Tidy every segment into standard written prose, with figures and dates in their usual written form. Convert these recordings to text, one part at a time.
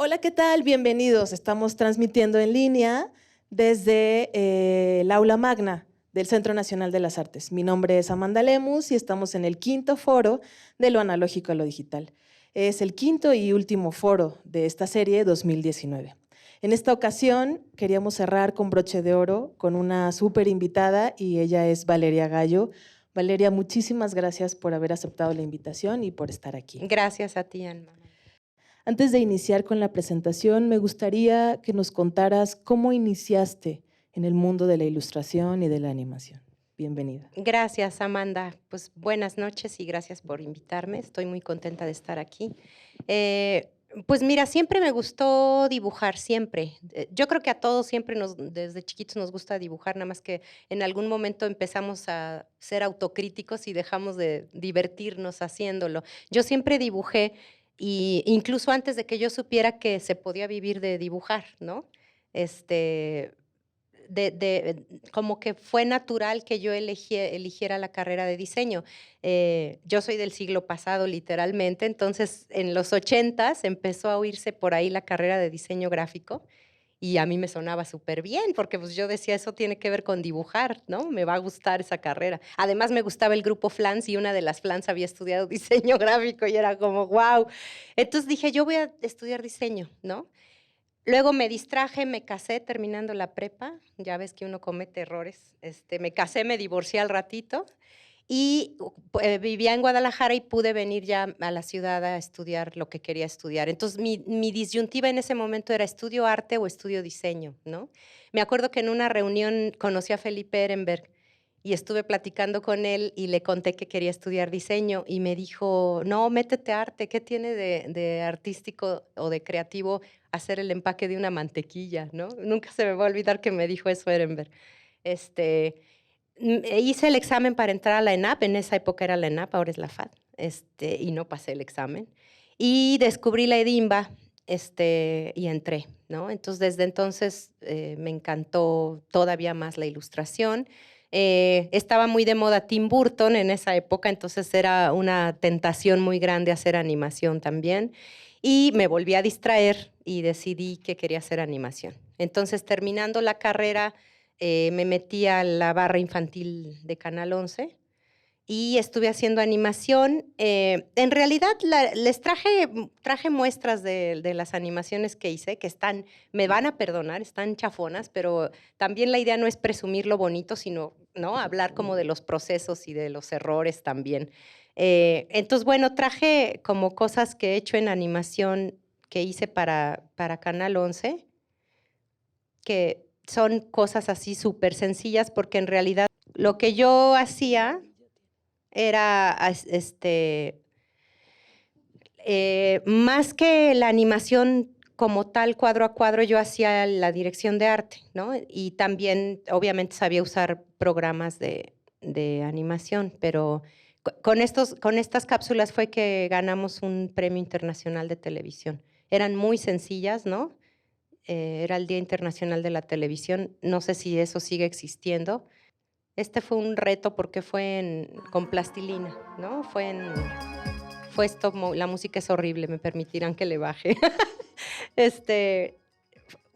Hola, ¿qué tal? Bienvenidos. Estamos transmitiendo en línea desde el Aula Magna del Centro Nacional de las Artes. Mi nombre es Amanda Lemus y estamos en el quinto foro de lo analógico a lo digital. Es el quinto y último foro de esta serie 2019. En esta ocasión queríamos cerrar con broche de oro con una súper invitada y ella es Valeria Gallo. Valeria, muchísimas gracias por haber aceptado la invitación y por estar aquí. Gracias a ti, Alma. Antes de iniciar con la presentación, me gustaría que nos contaras cómo iniciaste en el mundo de la ilustración y de la animación. Bienvenida. Gracias, Amanda. Pues buenas noches y gracias por invitarme. Estoy muy contenta de estar aquí. Pues mira, siempre me gustó dibujar, siempre. Yo creo que a todos siempre desde chiquitos nos gusta dibujar, nada más que en algún momento empezamos a ser autocríticos y dejamos de divertirnos haciéndolo. Yo siempre dibujé, y incluso antes de que yo supiera que se podía vivir de dibujar, ¿no? Como que fue natural que yo eligiera la carrera de diseño. Yo soy del siglo pasado, literalmente, entonces en los 80s empezó a oírse por ahí la carrera de diseño gráfico y a mí me sonaba súper bien, porque pues yo decía, eso tiene que ver con dibujar, ¿no? Me va a gustar esa carrera. Además me gustaba el grupo Flans y una de las Flans había estudiado diseño gráfico y era como, wow. Entonces dije, yo voy a estudiar diseño, ¿no? Luego me distraje, me casé terminando la prepa, ya ves que uno comete errores, me casé, me divorcié al ratito y vivía en Guadalajara y pude venir ya a la ciudad a estudiar lo que quería estudiar. Entonces mi disyuntiva en ese momento era estudio arte o estudio diseño, ¿no? Me acuerdo que en una reunión conocí a Felipe Ehrenberg y estuve platicando con él y le conté que quería estudiar diseño y me dijo, no, métete a arte, ¿qué tiene de artístico o de creativo hacer el empaque de una mantequilla, ¿no? Nunca se me va a olvidar que me dijo eso Ehrenberg. Hice el examen para entrar a la ENAP, en esa época era la ENAP, ahora es la FAD, y no pasé el examen. Y descubrí la EDIMBA, y entré, ¿no? Entonces, desde entonces me encantó todavía más la ilustración. Estaba muy de moda Tim Burton en esa época, entonces era una tentación muy grande hacer animación también. Y me volví a distraer y decidí que quería hacer animación. Entonces, terminando la carrera, me metí a la barra infantil de Canal 11 y estuve haciendo animación. En realidad les traje muestras de las animaciones que hice, que están, me van a perdonar, están chafonas, pero también la idea no es presumir lo bonito, sino, ¿no?, hablar como de los procesos y de los errores también. Entonces, bueno, traje como cosas que he hecho en animación que hice para Canal 11, que son cosas así súper sencillas, porque en realidad lo que yo hacía era, más que la animación como tal, cuadro a cuadro, yo hacía la dirección de arte, ¿no? Y también, obviamente, sabía usar programas de animación, pero con estas cápsulas fue que ganamos un premio internacional de televisión. Eran muy sencillas, ¿no? Era el Día Internacional de la Televisión. No sé si eso sigue existiendo. Fue un reto porque fue con plastilina, ¿no? Fue stop la música es horrible, me permitirán que le baje. este,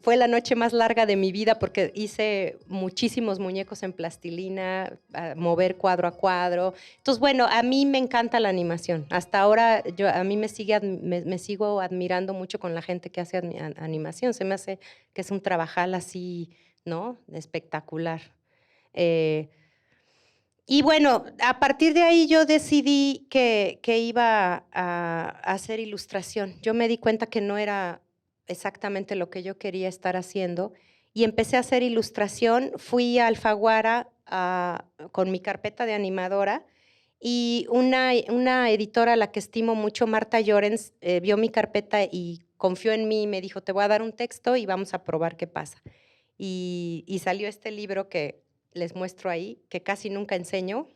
Fue la noche más larga de mi vida porque hice muchísimos muñecos en plastilina, a mover cuadro a cuadro. Entonces, bueno, a mí me encanta la animación. Hasta ahora a mí me sigo admirando mucho con la gente que hace animación. Se me hace que es un trabajal así, ¿no?, espectacular. Y bueno, a partir de ahí yo decidí que iba a hacer ilustración. Yo me di cuenta que no era exactamente lo que yo quería estar haciendo y empecé a hacer ilustración. Fui a Alfaguara con mi carpeta de animadora y una editora a la que estimo mucho, Marta Llorens, vio mi carpeta y confió en mí y me dijo, te voy a dar un texto y vamos a probar qué pasa. Y salió este libro que les muestro ahí, que casi nunca enseño.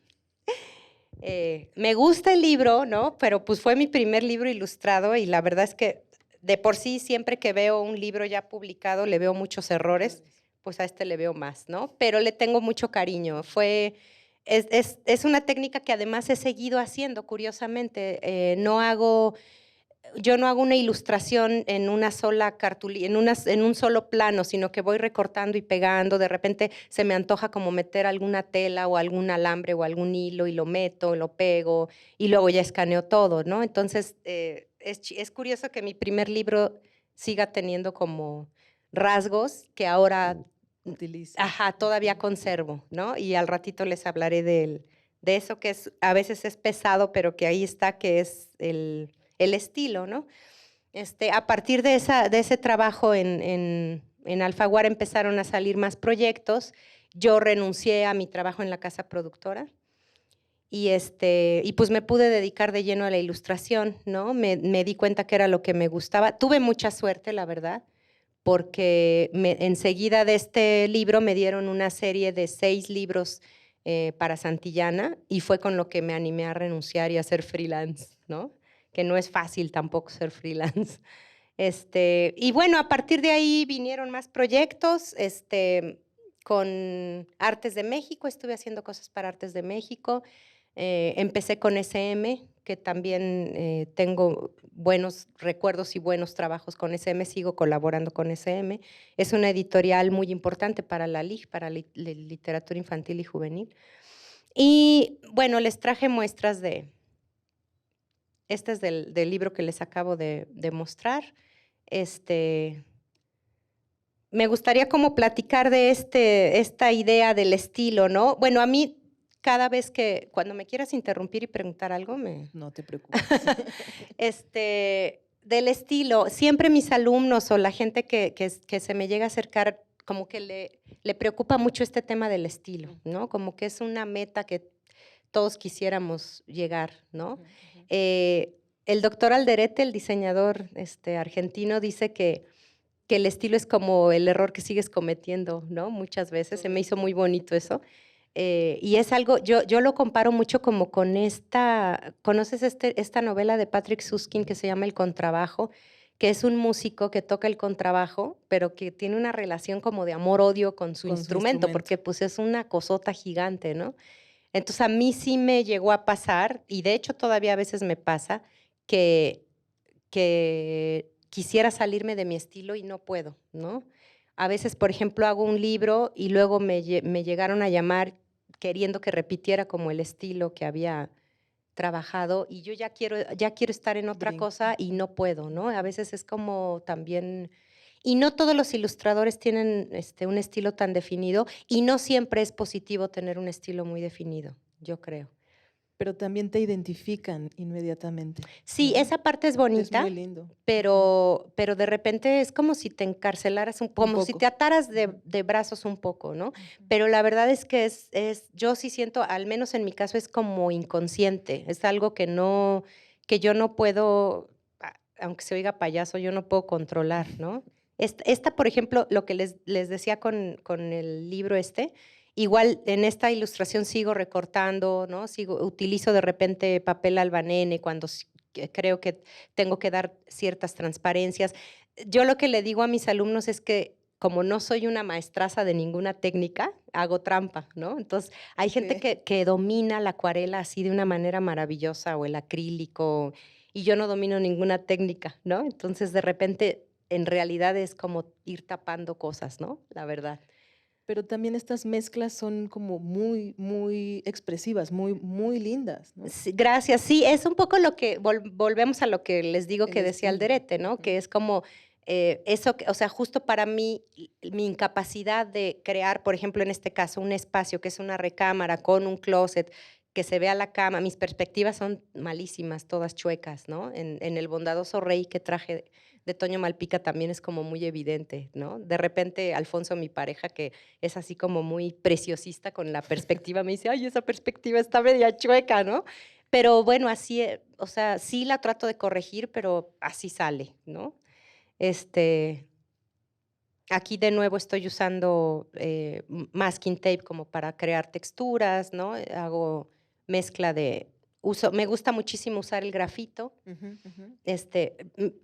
Me gusta el libro, ¿no? Pero pues fue mi primer libro ilustrado y la verdad es que de por sí siempre que veo un libro ya publicado le veo muchos errores, pues a le veo más, ¿no? Pero le tengo mucho cariño. Es una técnica que además he seguido haciendo, curiosamente. No hago yo no hago una ilustración en una sola cartulina, en un solo plano, sino que voy recortando y pegando. De repente se me antoja como meter alguna tela o algún alambre o algún hilo y lo meto, lo pego y luego ya escaneo todo, ¿no? Entonces, es curioso que mi primer libro siga teniendo como rasgos que ahora todavía conservo, ¿no? Y al ratito les hablaré de eso que a veces es pesado, pero que ahí está, que es el estilo, ¿no? A partir de ese trabajo en Alfaguara empezaron a salir más proyectos. Yo renuncié a mi trabajo en la casa productora y pues me pude dedicar de lleno a la ilustración, ¿no? Me di cuenta que era lo que me gustaba. Tuve mucha suerte, la verdad, porque enseguida de este libro me dieron una serie de 6 libros para Santillana y fue con lo que me animé a renunciar y a ser freelance, ¿no? Que no es fácil tampoco ser freelance. Y bueno, a partir de ahí vinieron más proyectos, con Artes de México, estuve haciendo cosas para Artes de México, empecé con SM, que también tengo buenos recuerdos y buenos trabajos con SM, sigo colaborando con SM. Es una editorial muy importante para la LIJ, para la literatura infantil y juvenil. Y bueno, les traje muestras este es del libro que les acabo de mostrar. Me gustaría como platicar de esta idea del estilo, ¿no? Bueno, a mí cada vez cuando me quieras interrumpir y preguntar algo, No te preocupes. Del estilo, siempre mis alumnos o la gente que se me llega a acercar, como que le preocupa mucho este tema del estilo, ¿no? Como que es una meta que todos quisiéramos llegar, ¿no? El doctor Alderete, el diseñador argentino, dice que el estilo es como el error que sigues cometiendo, ¿no? Muchas veces, se me hizo muy bonito eso. Y es algo, yo lo comparo mucho como con ¿conoces esta novela de Patrick Süskind que se llama El Contrabajo? Que es un músico que toca el contrabajo, pero que tiene una relación como de amor-odio con su instrumento, porque pues es una cosota gigante, ¿no? Entonces a mí sí me llegó a pasar, y de hecho todavía a veces me pasa, que quisiera salirme de mi estilo y no puedo, ¿no? A veces, por ejemplo, hago un libro y luego me llegaron a llamar queriendo que repitiera como el estilo que había trabajado y yo ya quiero estar en otra cosa y no puedo, ¿no? A veces es como también... Y no todos los ilustradores tienen un estilo tan definido y no siempre es positivo tener un estilo muy definido, yo creo. Pero también te identifican inmediatamente. Sí, ¿no? Esa parte es bonita. Es muy lindo. Pero de repente es como si te encarcelaras, como si te ataras de brazos un poco, ¿no? Pero la verdad es que yo sí siento, al menos en mi caso, es como inconsciente. Es algo que yo no puedo, aunque se oiga payaso, yo no puedo controlar, ¿no? Esta, por ejemplo, lo que les decía con el libro igual en esta ilustración sigo recortando, ¿no? Utilizo de repente papel albanene cuando creo que tengo que dar ciertas transparencias. Yo lo que le digo a mis alumnos es que como no soy una maestraza de ninguna técnica, hago trampa, ¿no? Entonces, hay gente que domina la acuarela así de una manera maravillosa o el acrílico y yo no domino ninguna técnica, ¿no? Entonces, de repente, en realidad es como ir tapando cosas, ¿no? La verdad. Pero también estas mezclas son como muy, muy expresivas, muy, muy lindas, ¿no? Sí, gracias. Sí, es un poco lo que, volvemos a lo que les digo que decía Alderete, ¿no? Que es como eso, o sea, justo para mí, mi incapacidad de crear, por ejemplo, en este caso, un espacio que es una recámara con un closet, que se vea la cama, mis perspectivas son malísimas, todas chuecas, ¿no? En El bondadoso rey que traje de Toño Malpica también es como muy evidente, ¿no? De repente Alfonso, mi pareja, que es así como muy preciosista con la perspectiva, me dice, ay, esa perspectiva está media chueca, ¿no? Pero bueno, así, o sea, sí la trato de corregir, pero así sale, ¿no? Aquí de nuevo estoy usando masking tape como para crear texturas, ¿no? Hago mezcla me gusta muchísimo usar el grafito.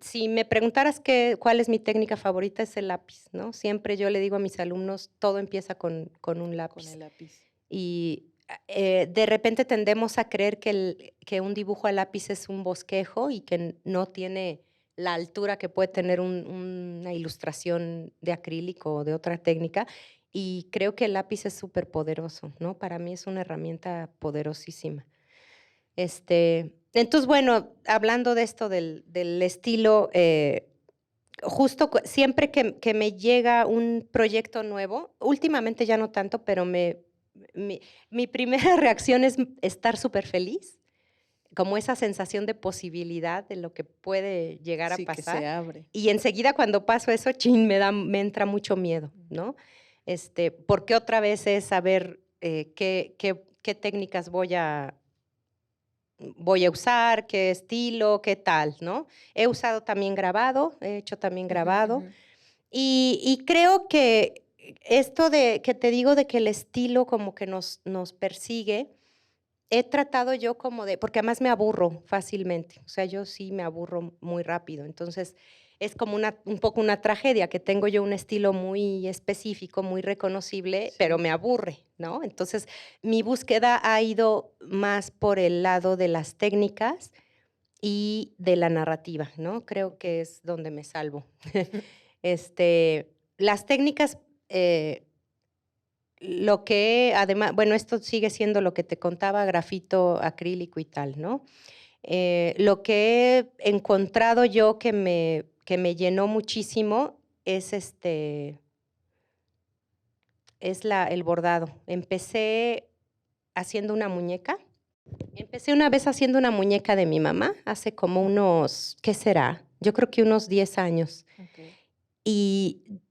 Si me preguntaras cuál es mi técnica favorita, es el lápiz, ¿no? Siempre yo le digo a mis alumnos, todo empieza con un lápiz. Con el lápiz. Y de repente tendemos a creer que un dibujo a lápiz es un bosquejo y que no tiene la altura que puede tener una ilustración de acrílico o de otra técnica. Y creo que el lápiz es súper poderoso, ¿no? Para mí es una herramienta poderosísima. Entonces, bueno, hablando de esto del estilo, justo siempre que me llega un proyecto nuevo, últimamente ya no tanto, pero mi primera reacción es estar súper feliz, como esa sensación de posibilidad de lo que puede llegar a Sí, que se pasar. abre. Y enseguida cuando paso eso, chin, me entra mucho miedo, ¿no? Porque otra vez es saber qué técnicas voy a usar, qué estilo, qué tal, ¿no? He usado también grabado, he hecho también grabado. Ujú. Y creo que esto de que te digo de que el estilo como que nos persigue, he tratado yo como de, porque además me aburro fácilmente, o sea, yo sí me aburro muy rápido, entonces es como un poco una tragedia que tengo yo un estilo muy específico, muy reconocible, pero Sí. me aburre, ¿no? Entonces mi búsqueda ha ido más por el lado de las técnicas y de la narrativa, ¿no? Creo que es donde me salvo. Las técnicas, lo que además, bueno, esto sigue siendo lo que te contaba, grafito, acrílico y tal, ¿no? Lo que he encontrado yo que me llenó muchísimo es el bordado. Empecé haciendo una muñeca. Empecé una vez haciendo una muñeca de mi mamá, hace como unos, ¿qué será? Yo creo que unos 10 años. Okay. Y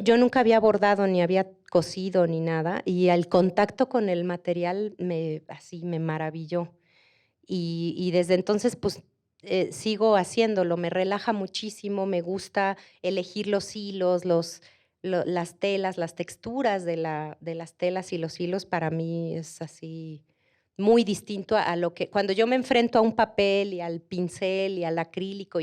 yo nunca había bordado, ni había cosido, ni nada. Y el contacto con el material así me maravilló. Y desde entonces, pues, sigo haciéndolo. Me relaja muchísimo, me gusta elegir los hilos, las telas, las texturas de las telas y los hilos. Para mí es así muy distinto a lo que cuando yo me enfrento a un papel y al pincel y al acrílico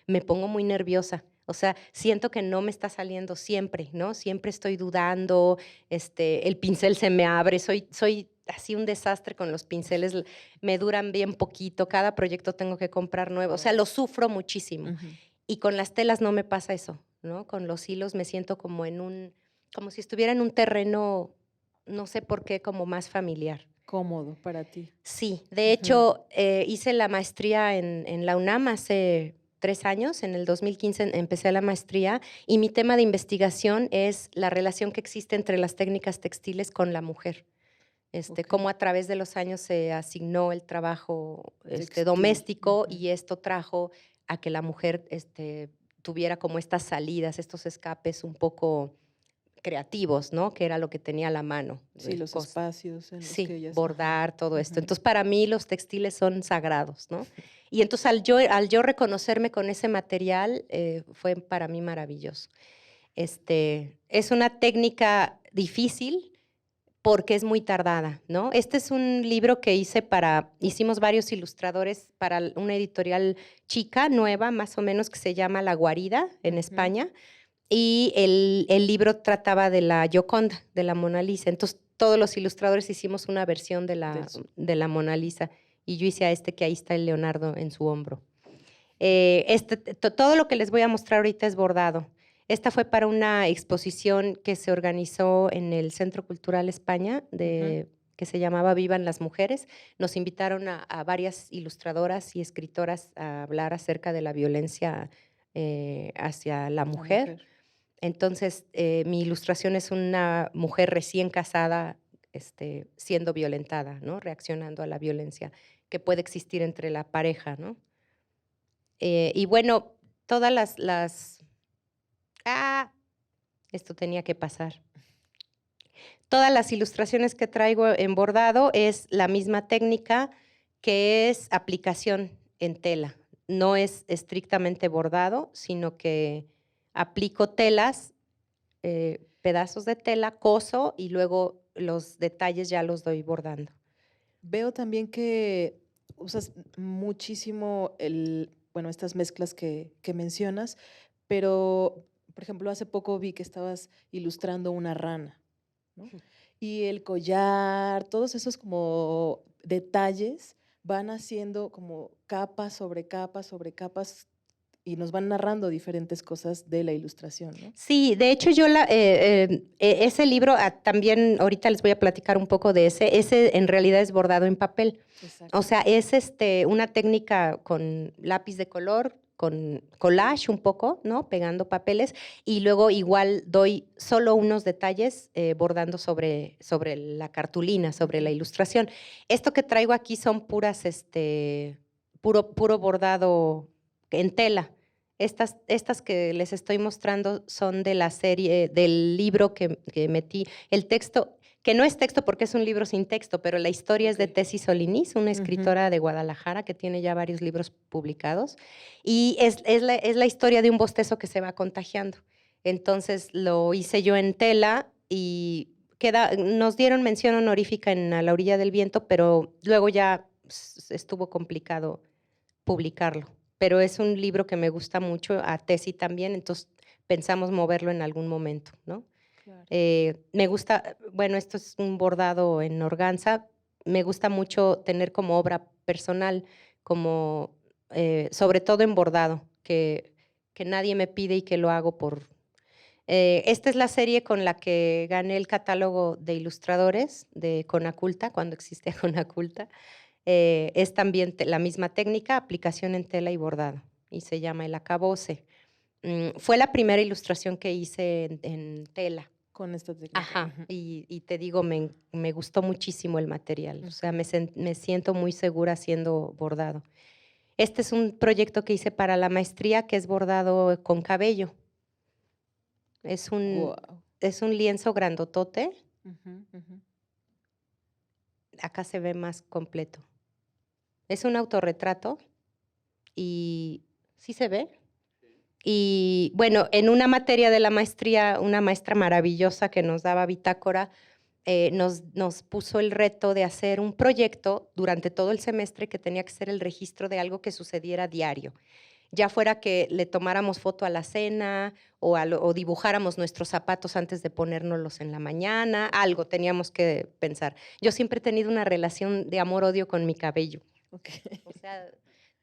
me pongo muy nerviosa. O sea, siento que no me está saliendo siempre, ¿no? Siempre estoy dudando, el pincel se me abre, soy así un desastre con los pinceles, me duran bien poquito, cada proyecto tengo que comprar nuevo, o sea, lo sufro muchísimo. Ujú. Y con las telas no me pasa eso, ¿no? Con los hilos me siento como si estuviera en un terreno, no sé por qué, como más familiar. Cómodo para ti. Sí, de Ujú. hecho, hice la maestría en la UNAM hace 3 años, en el 2015 empecé la maestría y mi tema de investigación es la relación que existe entre las técnicas textiles con la mujer. Okey. Cómo a través de los años se asignó el trabajo Textil. doméstico Ujú. y esto trajo a que la mujer tuviera como estas salidas, estos escapes un poco creativos, ¿no? Que era lo que tenía a la mano. Sí, los espacios en los que Sí, ellas ajá. bordar, todo esto. Ujú. Entonces, para mí los textiles son sagrados, ¿no? Y entonces, al yo reconocerme con ese material, fue para mí maravilloso. Es una técnica difícil porque es muy tardada, ¿no? Este es un libro que hicimos varios ilustradores para una editorial chica, nueva, más o menos, que se llama La Guarida, en Ujú. España. Y el libro trataba de la Gioconda, de la Mona Lisa. Entonces, todos los ilustradores hicimos una versión de De la, eso. de la Mona Lisa. Y yo hice a que ahí está el Leonardo en su hombro. Todo lo que les voy a mostrar ahorita es bordado. Esta fue para una exposición que se organizó en el Centro Cultural España, Ujú. que se llamaba Vivan las Mujeres. Nos invitaron a varias ilustradoras y escritoras a hablar acerca de la violencia hacia la La mujer. mujer. Entonces, mi ilustración es una mujer recién casada siendo violentada, ¿no? Reaccionando a la violencia que puede existir entre la pareja, ¿no? Y bueno, todas ¡ah! Esto tenía que pasar. Todas las ilustraciones que traigo en bordado es la misma técnica, que es aplicación en tela. No es estrictamente bordado, sino que aplico telas, pedazos de tela, coso y luego los detalles ya los doy bordando. Veo también que usas muchísimo bueno, estas mezclas que mencionas, pero, por ejemplo, hace poco vi que estabas ilustrando una rana, ¿no? y el collar, todos esos como detalles van haciendo como capas sobre capas sobre capas y nos van narrando diferentes cosas de la ilustración, ¿no? Sí, de hecho ese libro, también ahorita les voy a platicar un poco de ese en realidad es bordado en papel. Exacto. O sea, es una técnica con lápiz de color, con collage un poco, ¿no? Pegando papeles y luego igual doy solo unos detalles bordando sobre la cartulina, sobre la ilustración. Esto que traigo aquí son puras, puro bordado en tela. Estas que les estoy mostrando son de la serie, del libro que metí. El texto, que no es texto porque es un libro sin texto, pero la historia es de Tessy Solinís, una escritora de Guadalajara que tiene ya varios libros publicados. Y es la historia de un bostezo que se va contagiando. Entonces lo hice yo en tela y nos dieron mención honorífica en A la orilla del viento, pero luego ya estuvo complicado publicarlo. Pero es un libro que me gusta mucho, a Tessy también, entonces pensamos moverlo en algún momento, ¿no? Claro. Me gusta, bueno, esto es un bordado en organza, me gusta mucho tener como obra personal, como sobre todo en bordado, que nadie me pide y que lo hago por... esta es la serie con la que gané el catálogo de ilustradores de Conaculta, cuando existía Conaculta. Es también la misma técnica, aplicación en tela y bordado, y se llama El Acabose. Fue la primera ilustración que hice en tela. Con esta técnica. Ajá, y te digo, me gustó muchísimo el material, o sea, me siento muy segura haciendo bordado. Este es un proyecto que hice para la maestría, que es bordado con cabello. Es un lienzo grandotote. Acá se ve más completo. Es un autorretrato y ¿sí se ve? Y bueno, en una materia de la maestría, una maestra maravillosa que nos daba bitácora, nos puso el reto de hacer un proyecto durante todo el semestre que tenía que ser el registro de algo que sucediera diario. Ya fuera que le tomáramos foto a la cena o dibujáramos nuestros zapatos antes de ponérnoslos en la mañana, algo teníamos que pensar. Yo siempre he tenido una relación de amor-odio con mi cabello. Okay. O sea,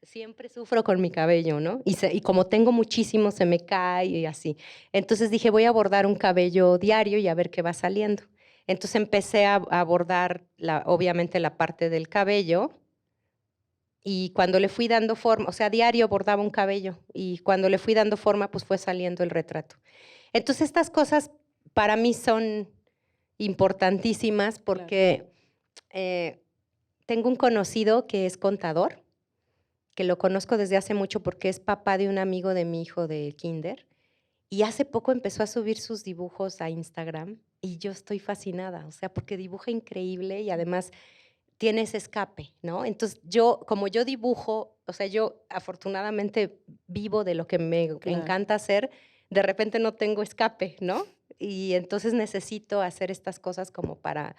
siempre sufro con mi cabello, ¿no? Y como tengo muchísimo, se me cae y así. Entonces dije, voy a bordar un cabello diario y a ver qué va saliendo. Entonces empecé a bordar, obviamente, la parte del cabello. Y cuando le fui dando forma, o sea, diario bordaba un cabello. Y cuando le fui dando forma, pues fue saliendo el retrato. Entonces estas cosas para mí son importantísimas porque tengo un conocido que es contador, que lo conozco desde hace mucho porque es papá de un amigo de mi hijo de kinder, y hace poco empezó a subir sus dibujos a Instagram y yo estoy fascinada, o sea, porque dibuja increíble y además tiene ese escape, ¿no? Entonces como yo dibujo, o sea, yo afortunadamente vivo de lo que me encanta hacer, de repente no tengo escape, ¿no? Y entonces necesito hacer estas cosas como para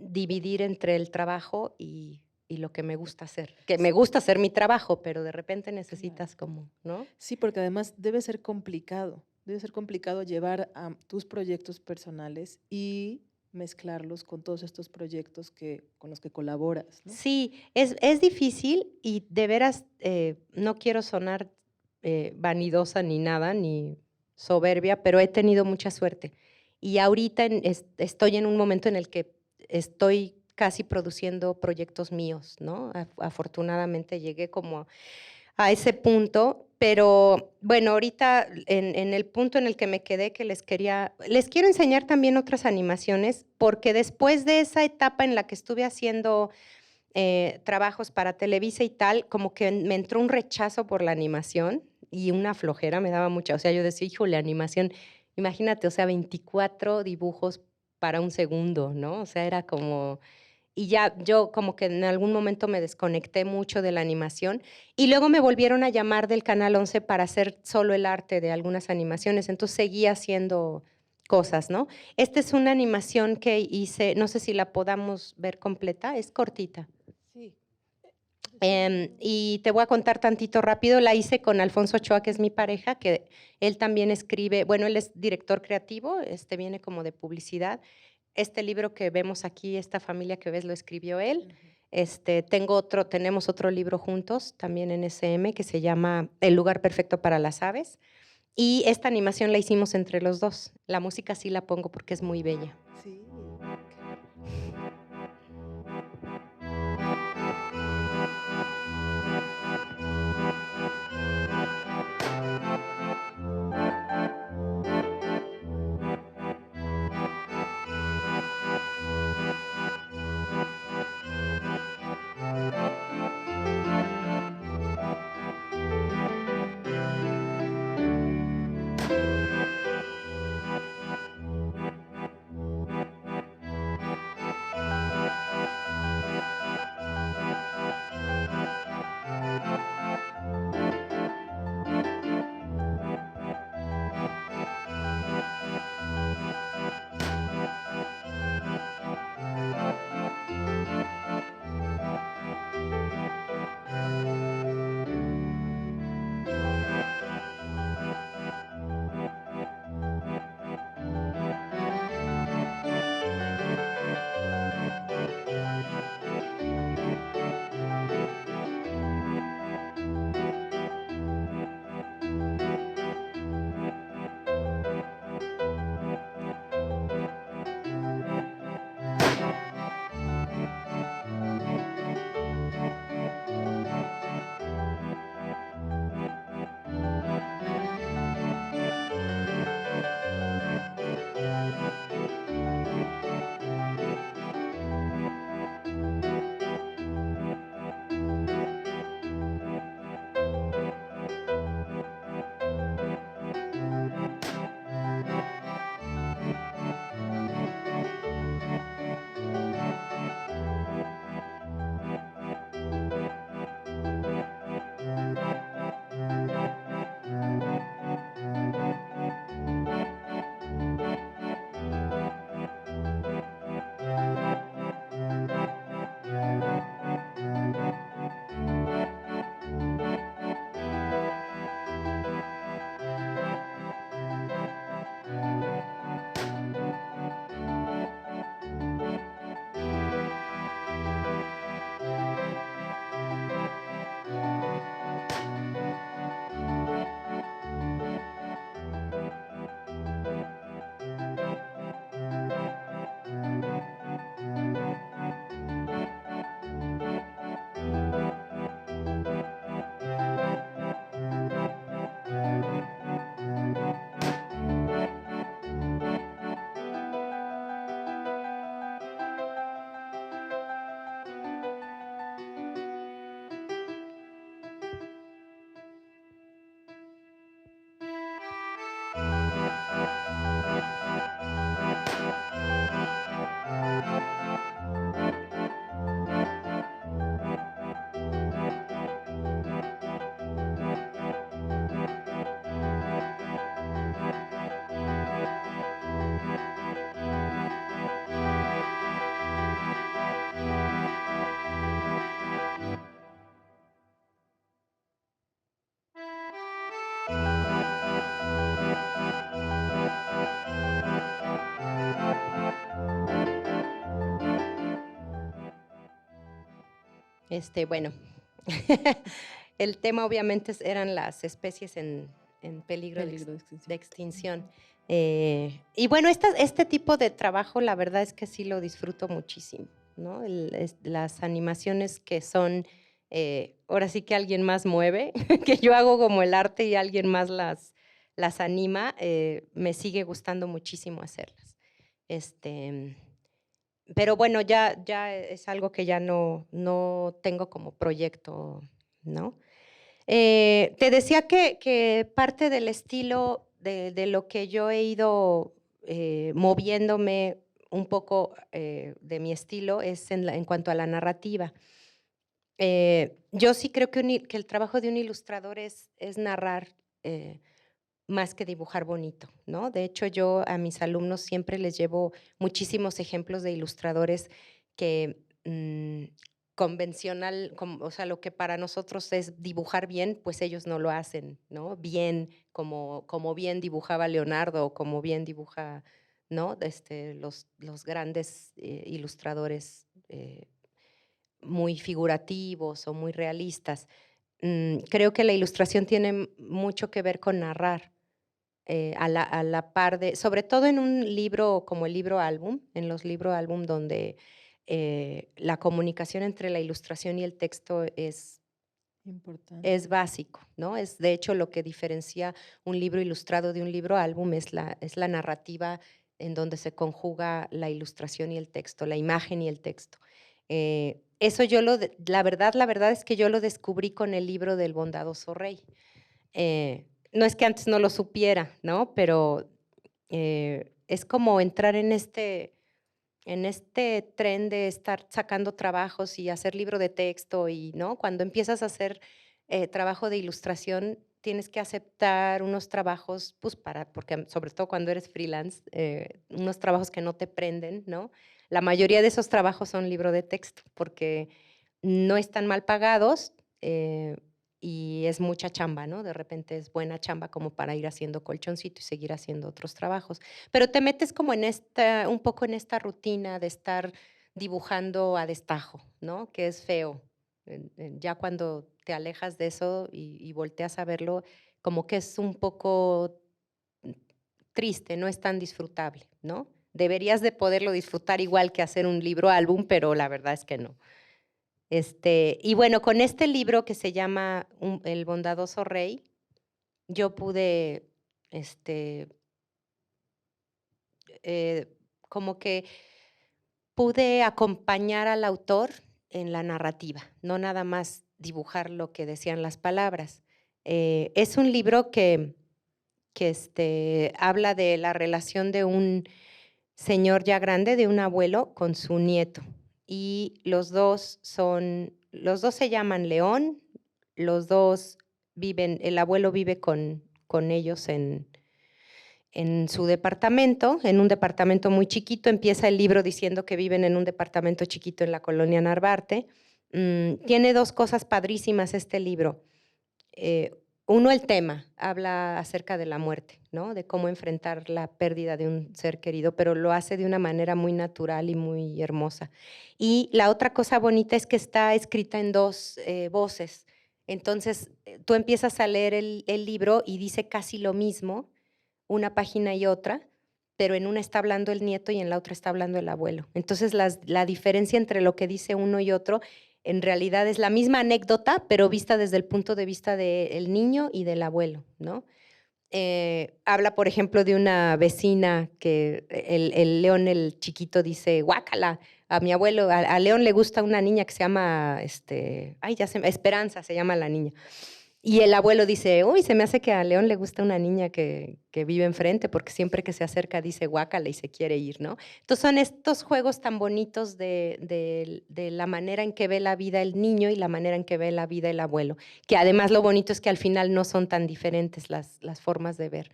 dividir entre el trabajo y lo que me gusta hacer. Que me gusta hacer mi trabajo, pero de repente necesitas como, ¿no? Sí, porque además debe ser complicado llevar a tus proyectos personales y mezclarlos con todos estos proyectos con los que colaboras, ¿no? Sí, es difícil y de veras no quiero sonar vanidosa ni nada, ni soberbia, pero he tenido mucha suerte. Y ahorita estoy en un momento en el que estoy casi produciendo proyectos míos, ¿no? Afortunadamente llegué como a ese punto, pero bueno, ahorita en el punto en el que me quedé, que les quiero enseñar también otras animaciones, porque después de esa etapa en la que estuve haciendo trabajos para Televisa y tal, como que me entró un rechazo por la animación y una flojera, me daba mucha, o sea, yo decía, híjole, animación, imagínate, o sea, 24 dibujos para un segundo, ¿no? O sea, era como... Y ya yo como que en algún momento me desconecté mucho de la animación y luego me volvieron a llamar del Canal 11 para hacer solo el arte de algunas animaciones, entonces seguí haciendo cosas, ¿no? Esta es una animación que hice, no sé si la podamos ver completa, es cortita. Sí. Y te voy a contar tantito rápido, la hice con Alfonso Ochoa, que es mi pareja, que él también escribe, bueno, él es director creativo, viene como de publicidad, este libro que vemos aquí, esta familia que ves, lo escribió él. Ujú. Tenemos otro libro juntos, también en SM, que se llama El lugar perfecto para las aves. Y esta animación la hicimos entre los dos. La música sí la pongo porque es muy bella. Sí. Bueno, el tema obviamente eran las especies en peligro Peligro de de extinción. extinción. Y bueno, este tipo de trabajo, la verdad es que sí lo disfruto muchísimo, ¿no? Las animaciones que son, ahora sí que alguien más mueve, que yo hago como el arte y alguien más las anima, me sigue gustando muchísimo hacerlas. Pero bueno, ya es algo que ya no tengo como proyecto, ¿no? Te decía que parte del estilo de lo que yo he ido moviéndome un poco de mi estilo es en cuanto a la narrativa. Yo sí creo que el trabajo de un ilustrador es narrar más que dibujar bonito, ¿no? De hecho, yo a mis alumnos siempre les llevo muchísimos ejemplos de ilustradores que convencional, o sea, lo que para nosotros es dibujar bien, pues ellos no lo hacen, ¿no? Bien, como bien dibujaba Leonardo o como bien dibuja ¿no? Los grandes ilustradores muy figurativos o muy realistas. Creo que la ilustración tiene mucho que ver con narrar, a la par de, sobre todo en un libro como el libro álbum, en los libros álbum donde la comunicación entre la ilustración y el texto Importante. es básico, ¿no? Es de hecho lo que diferencia un libro ilustrado de un libro álbum, es la narrativa en donde se conjuga la ilustración y el texto, la imagen y el texto. Eso la verdad es que yo lo descubrí con el libro del Bondadoso Rey. No es que antes no lo supiera, ¿no? Pero es como entrar en este tren de estar sacando trabajos y hacer libro de texto y, ¿no? Cuando empiezas a hacer trabajo de ilustración, tienes que aceptar unos trabajos, pues porque sobre todo cuando eres freelance, unos trabajos que no te prenden, ¿no? La mayoría de esos trabajos son libro de texto porque no están mal pagados y es mucha chamba, ¿no? De repente es buena chamba como para ir haciendo colchoncito y seguir haciendo otros trabajos. Pero te metes como un poco en esta rutina de estar dibujando a destajo, ¿no? Que es feo. Ya cuando te alejas de eso y volteas a verlo, como que es un poco triste, no es tan disfrutable, ¿no? Deberías de poderlo disfrutar igual que hacer un libro álbum, pero la verdad es que no. Y bueno, con este libro que se llama El Bondadoso Rey, yo pude, eh, como que pude acompañar al autor en la narrativa, no nada más dibujar lo que decían las palabras. Es un libro que habla de la relación de un señor ya grande, de un abuelo, con su nieto. Y los dos se llaman León, los dos viven, el abuelo vive con ellos en su departamento, en un departamento muy chiquito. Empieza el libro diciendo que viven en un departamento chiquito en la colonia Narvarte. Tiene dos cosas padrísimas este libro. Uno, el tema, habla acerca de la muerte, ¿no? De cómo enfrentar la pérdida de un ser querido, pero lo hace de una manera muy natural y muy hermosa. Y la otra cosa bonita es que está escrita en dos voces. Entonces, tú empiezas a leer el libro y dice casi lo mismo, una página y otra, pero en una está hablando el nieto y en la otra está hablando el abuelo. Entonces, la diferencia entre lo que dice uno y otro en realidad es la misma anécdota, pero vista desde el punto de vista del niño y del abuelo, ¿no? Habla, por ejemplo, de una vecina que el León, el chiquito, dice, guácala, a mi abuelo, a León le gusta una niña que se llama, Esperanza se llama la niña. Y el abuelo dice, uy, se me hace que a León le gusta una niña que vive enfrente, porque siempre que se acerca dice guácala y se quiere ir, ¿no? Entonces son estos juegos tan bonitos de la manera en que ve la vida el niño y la manera en que ve la vida el abuelo, que además lo bonito es que al final no son tan diferentes las formas de ver.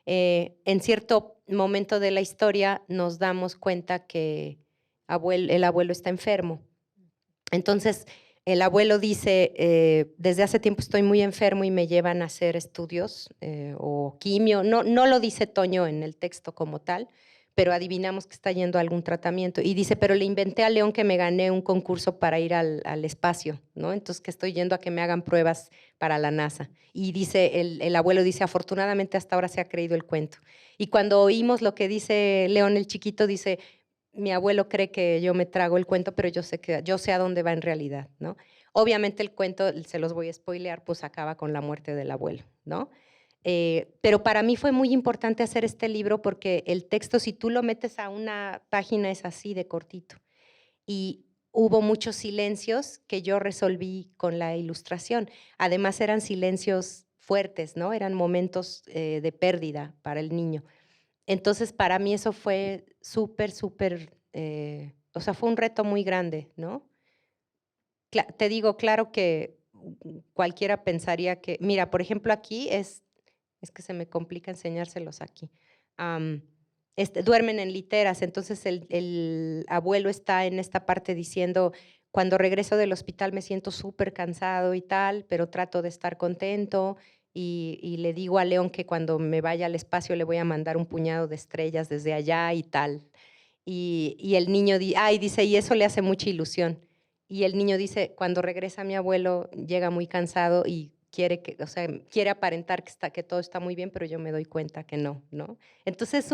En cierto momento de la historia nos damos cuenta que el abuelo está enfermo. Entonces, el abuelo dice, desde hace tiempo estoy muy enfermo y me llevan a hacer estudios o quimio. No lo dice Toño en el texto como tal, pero adivinamos que está yendo a algún tratamiento. Y dice, pero le inventé a León que me gané un concurso para ir al espacio, ¿no? Entonces que estoy yendo a que me hagan pruebas para la NASA. Y dice, el abuelo dice, afortunadamente hasta ahora se ha creído el cuento. Y cuando oímos lo que dice León el chiquito, dice, mi abuelo cree que yo me trago el cuento, pero yo sé a dónde va en realidad, ¿no? Obviamente el cuento, se los voy a spoilear, pues acaba con la muerte del abuelo, ¿no? Pero para mí fue muy importante hacer este libro porque el texto, si tú lo metes a una página, es así de cortito. Y hubo muchos silencios que yo resolví con la ilustración. Además eran silencios fuertes, ¿no? Eran momentos de pérdida para el niño. Entonces, para mí eso fue súper, o sea, fue un reto muy grande, ¿no? Te digo, claro que cualquiera pensaría que, mira, por ejemplo, aquí es que se me complica enseñárselos aquí. Duermen en literas, entonces el abuelo está en esta parte diciendo, cuando regreso del hospital me siento súper cansado y tal, pero trato de estar contento. y le digo a León que cuando me vaya al espacio le voy a mandar un puñado de estrellas desde allá y tal. Y el niño dice, y eso le hace mucha ilusión. Y el niño dice, cuando regresa mi abuelo, llega muy cansado y quiere aparentar que todo está muy bien, pero yo me doy cuenta que no, ¿no? Entonces,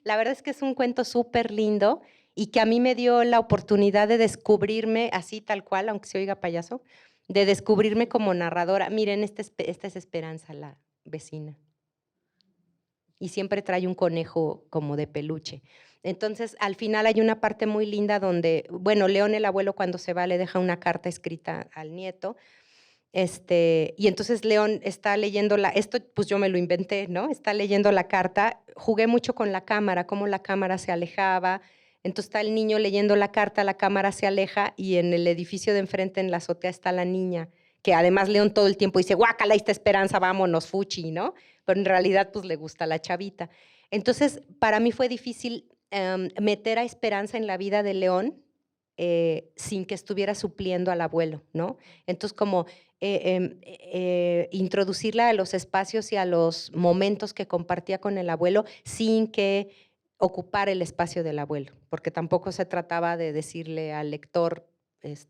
la verdad es que es un cuento súper lindo y que a mí me dio la oportunidad de descubrirme así tal cual, aunque se oiga payaso, de descubrirme como narradora. Miren, esta es Esperanza, la vecina. Y siempre trae un conejo como de peluche. Entonces, al final hay una parte muy linda donde, bueno, León, el abuelo, cuando se va, le deja una carta escrita al nieto. Y entonces León está leyendo esto pues yo me lo inventé, ¿no? Está leyendo la carta, jugué mucho con la cámara, cómo la cámara se alejaba, entonces está el niño leyendo la carta, la cámara se aleja y en el edificio de enfrente, en la azotea, está la niña, que además León todo el tiempo dice, guácala, ahí está Esperanza, vámonos, fuchi, ¿no? Pero en realidad pues le gusta la chavita. Entonces, para mí fue difícil meter a Esperanza en la vida de León sin que estuviera supliendo al abuelo, ¿no? Entonces, como introducirla a los espacios y a los momentos que compartía con el abuelo sin que ocupar el espacio del abuelo, porque tampoco se trataba de decirle al lector,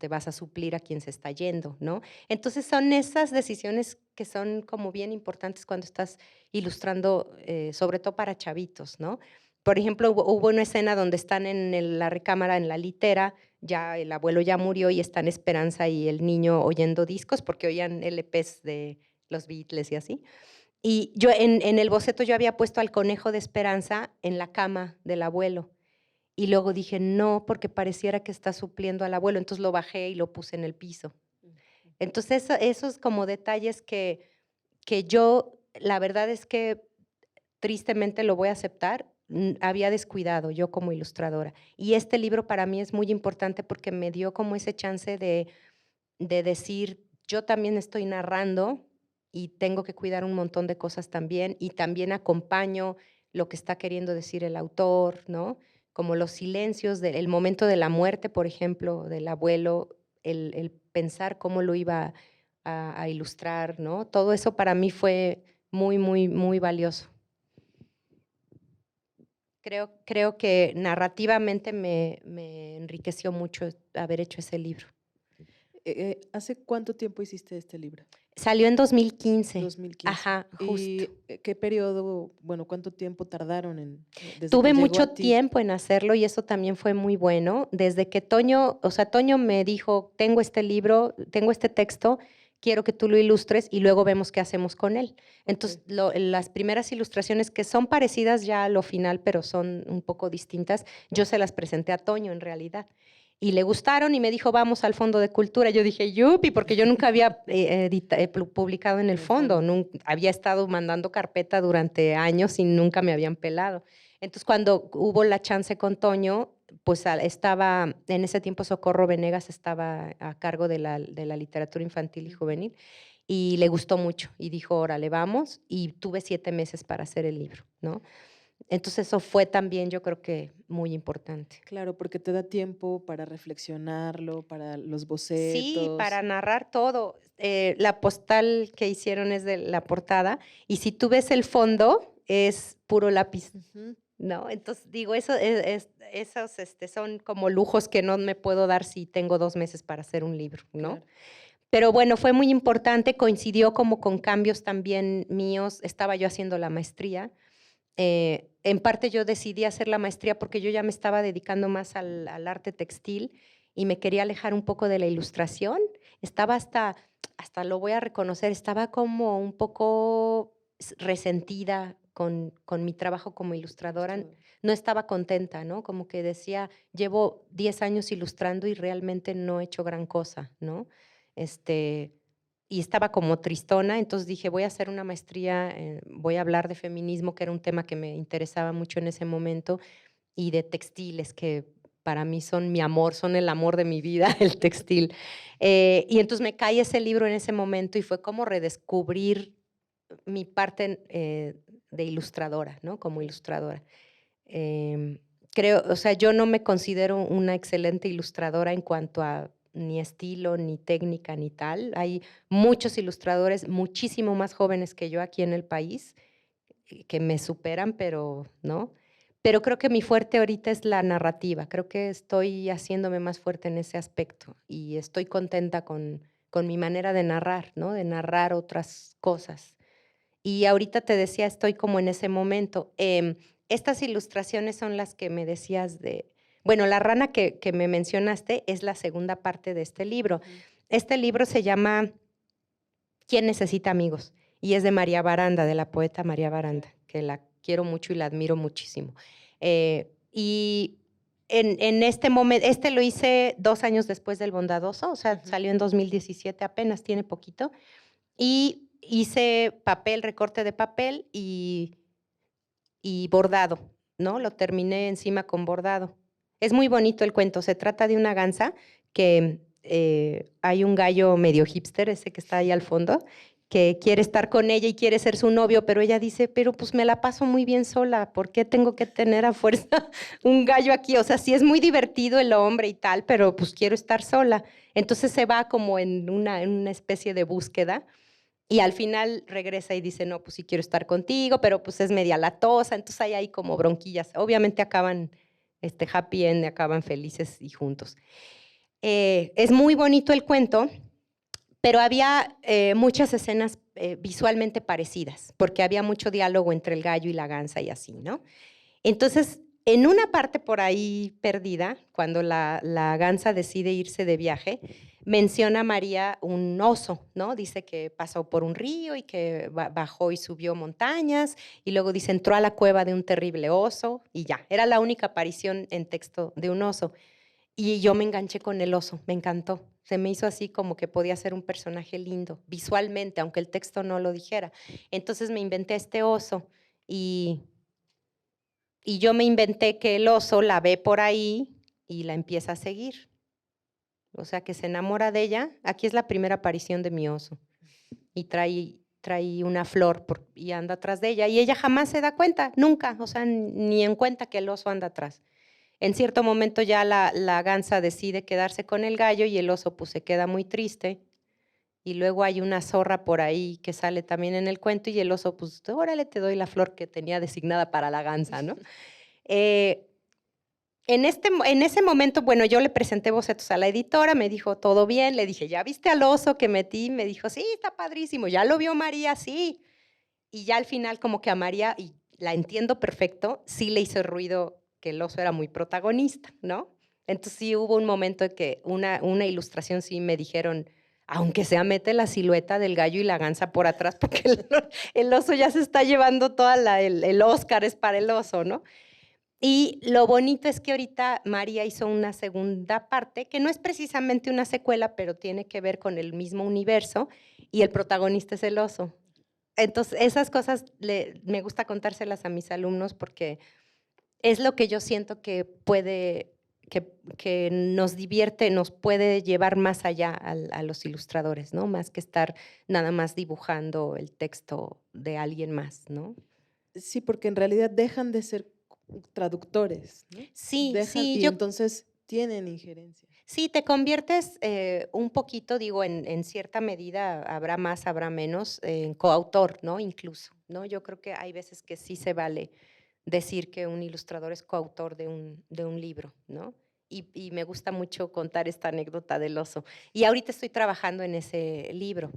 vas a suplir a quien se está yendo, ¿no? Entonces son esas decisiones que son como bien importantes cuando estás ilustrando, sobre todo para chavitos, ¿no? Por ejemplo, hubo una escena donde están en la recámara, en la litera, ya el abuelo ya murió y están Esperanza y el niño oyendo discos porque oían LPs de los Beatles y así. Y yo en el boceto yo había puesto al conejo de Esperanza en la cama del abuelo. Y luego dije, no, porque pareciera que está supliendo al abuelo. Entonces lo bajé y lo puse en el piso. Entonces esos como detalles que yo, la verdad es que tristemente lo voy a aceptar, había descuidado yo como ilustradora. Y este libro para mí es muy importante porque me dio como ese chance de decir, yo también estoy narrando y tengo que cuidar un montón de cosas también, y también acompaño lo que está queriendo decir el autor, ¿no? Como los silencios, el momento de la muerte, por ejemplo, del abuelo, el pensar cómo lo iba a ilustrar, ¿no? Todo eso para mí fue muy, muy, muy valioso. Creo que narrativamente me enriqueció mucho haber hecho ese libro. ¿Hace cuánto tiempo hiciste este libro? Salió en 2015. 2015. Ajá, justo. ¿Y qué periodo, bueno, cuánto tiempo tardaron desde Tuve que llegó mucho a ti? tiempo en hacerlo y eso también fue muy bueno. Desde que Toño me dijo, tengo este libro, tengo este texto, quiero que tú lo ilustres y luego vemos qué hacemos con él. Entonces, las primeras ilustraciones que son parecidas ya a lo final, pero son un poco distintas, yo se las presenté a Toño en realidad. Y le gustaron y me dijo, vamos al Fondo de Cultura. Yo dije, yupi, porque yo nunca había publicado en el fondo. Había estado mandando carpeta durante años y nunca me habían pelado. Entonces, cuando hubo la chance con Toño, pues estaba, en ese tiempo Socorro Venegas estaba a cargo de la literatura infantil y juvenil, y le gustó mucho y dijo, órale, vamos, y tuve 7 meses para hacer el libro, ¿no? Entonces eso fue también, yo creo que muy importante. Claro, porque te da tiempo para reflexionarlo, para los Sí, bocetos. para narrar todo. La postal que hicieron es de la portada, y si tú ves el fondo, es puro lápiz. ¿No? Entonces, digo, esos son como lujos que no me puedo dar si tengo 2 meses para hacer un libro, ¿no? Claro. Pero bueno, fue muy importante, coincidió como con cambios también míos. Estaba yo haciendo la maestría. En parte yo decidí hacer la maestría porque yo ya me estaba dedicando más al arte textil y me quería alejar un poco de la ilustración. Estaba hasta lo voy a reconocer, estaba como un poco resentida con mi trabajo como ilustradora. No estaba contenta, ¿no? Como que decía, llevo 10 años ilustrando y realmente no he hecho gran cosa, ¿no? Y estaba como tristona, entonces dije, voy a hacer una maestría, voy a hablar de feminismo, que era un tema que me interesaba mucho en ese momento, y de textiles, que para mí son mi amor, son el amor de mi vida, el textil. Y entonces me cae ese libro en ese momento y fue como redescubrir mi parte de ilustradora, ¿no? Como ilustradora. Creo, o sea, yo no me considero una excelente ilustradora en cuanto a ni estilo, ni técnica, ni tal. Hay muchos ilustradores muchísimo más jóvenes que yo aquí en el país que me superan, pero no. Pero creo que mi fuerte ahorita es la narrativa. Creo que estoy haciéndome más fuerte en ese aspecto y estoy contenta con mi manera de narrar, ¿no? De narrar otras cosas. Y ahorita te decía, estoy como en ese momento. Estas ilustraciones son las que me decías de... Bueno, la rana que me mencionaste es la segunda parte de este libro. Este libro se llama ¿Quién necesita amigos? Y es de María Baranda, de la poeta María Baranda, que la quiero mucho y la admiro muchísimo. Y en este momento, este lo hice 2 años después del Bondadoso, o sea, salió en 2017, apenas tiene poquito. Y hice papel, recorte de papel y bordado, ¿no? Lo terminé encima con bordado. Es muy bonito el cuento. Se trata de una gansa que hay un gallo medio hipster, ese que está ahí al fondo, que quiere estar con ella y quiere ser su novio, pero ella dice, pero pues me la paso muy bien sola, ¿por qué tengo que tener a fuerza un gallo aquí? O sea, sí es muy divertido el hombre y tal, pero pues quiero estar sola. Entonces se va como en una especie de búsqueda. Y al final regresa y dice, no, pues sí quiero estar contigo, pero pues es media latosa, entonces hay ahí como bronquillas. Obviamente acaban happy end, acaban felices y juntos. Es muy bonito el cuento, pero había muchas escenas visualmente parecidas, porque había mucho diálogo entre el gallo y la gansa y así, ¿no? Entonces, en una parte por ahí perdida, cuando la gansa decide irse de viaje, menciona a María un oso, ¿no? Dice que pasó por un río y que bajó y subió montañas, y luego dice, entró a la cueva de un terrible oso, y ya, era la única aparición en texto de un oso. Y yo me enganché con el oso, me encantó. Se me hizo así como que podía ser un personaje lindo, visualmente, aunque el texto no lo dijera. Entonces me inventé este oso y yo me inventé que el oso la ve por ahí y la empieza a seguir. O sea, que se enamora de ella. Aquí es la primera aparición de mi oso. Y trae una flor y anda atrás de ella. Y ella jamás se da cuenta, nunca. O sea, ni en cuenta que el oso anda atrás. En cierto momento ya la gansa decide quedarse con el gallo y el oso pues se queda muy triste. Y luego hay una zorra por ahí que sale también en el cuento y el oso pues, órale, te doy la flor que tenía designada para la gansa, ¿no? En ese momento, bueno, yo le presenté bocetos a la editora, me dijo, todo bien, le dije, ¿ya viste al oso que metí? Me dijo, sí, está padrísimo, ¿ya lo vio María? Sí. Y ya al final como que a María, y la entiendo perfecto, sí le hizo ruido que el oso era muy protagonista, ¿no? Entonces sí hubo un momento en que una ilustración sí me dijeron, aunque sea mete la silueta del gallo y la gansa por atrás, porque el oso ya se está llevando toda el Oscar es para el oso, ¿no? Y lo bonito es que ahorita María hizo una segunda parte, que no es precisamente una secuela, pero tiene que ver con el mismo universo, y el protagonista es el oso. Entonces, esas cosas me gusta contárselas a mis alumnos porque es lo que yo siento que puede, que nos divierte, nos puede llevar más allá a los ilustradores, ¿no? Más que estar nada más dibujando el texto de alguien más, ¿no? Sí, porque en realidad dejan de ser traductores, ¿no? Sí, sí, Y entonces tienen injerencia. Sí, te conviertes un poquito, digo, en cierta medida, habrá más, habrá menos, en coautor, ¿no? Incluso, ¿no? Yo creo que hay veces que sí se vale decir que un ilustrador es coautor de un libro, ¿no? Y me gusta mucho contar esta anécdota del oso. Y ahorita estoy trabajando en ese libro,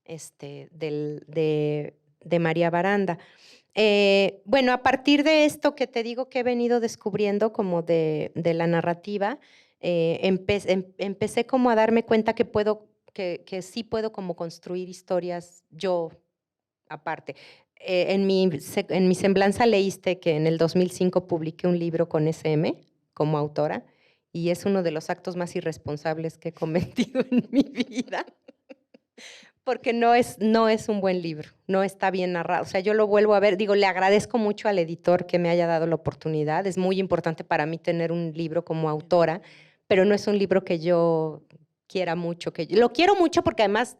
de María Baranda. Bueno, a partir de esto que te digo que he venido descubriendo como de la narrativa, empecé como a darme cuenta que que sí puedo como construir historias yo aparte. En mi semblanza leíste que en el 2005 publiqué un libro con SM como autora y es uno de los actos más irresponsables que he cometido en mi vida. Porque no es un buen libro, no está bien narrado. O sea, yo lo vuelvo a ver, digo, le agradezco mucho al editor que me haya dado la oportunidad. Es muy importante para mí tener un libro como autora, pero no es un libro que yo quiera mucho. Lo quiero mucho porque además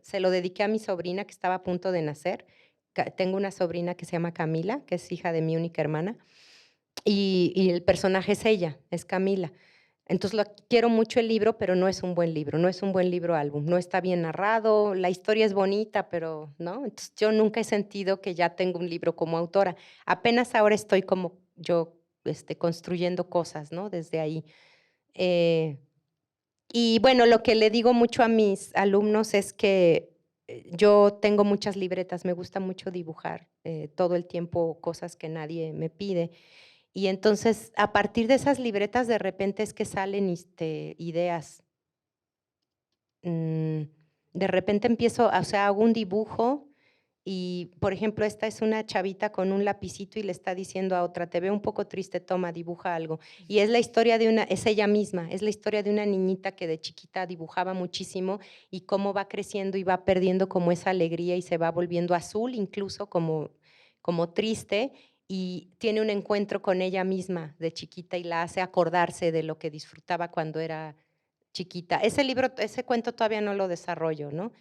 se lo dediqué a mi sobrina que estaba a punto de nacer. Tengo una sobrina que se llama Camila, que es hija de mi única hermana, y el personaje es ella, es Camila. Entonces quiero mucho el libro, pero no es un buen libro, no es un buen libro álbum, no está bien narrado, la historia es bonita, pero no. Entonces yo nunca he sentido que ya tengo un libro como autora. Apenas ahora estoy como yo construyendo cosas, ¿no? Desde ahí. Y bueno, lo que le digo mucho a mis alumnos es que yo tengo muchas libretas, me gusta mucho dibujar todo el tiempo cosas que nadie me pide. Y entonces, a partir de esas libretas, de repente es que salen ideas. De repente empiezo, o sea, hago un dibujo y, por ejemplo, esta es una chavita con un lapicito y le está diciendo a otra, te veo un poco triste, toma, dibuja algo. Y es la historia de es ella misma, es la historia de una niñita que de chiquita dibujaba muchísimo y cómo va creciendo y va perdiendo como esa alegría y se va volviendo azul, incluso como triste, y tiene un encuentro con ella misma de chiquita y la hace acordarse de lo que disfrutaba cuando era chiquita. Ese libro, ese cuento todavía no lo desarrollo, ¿no?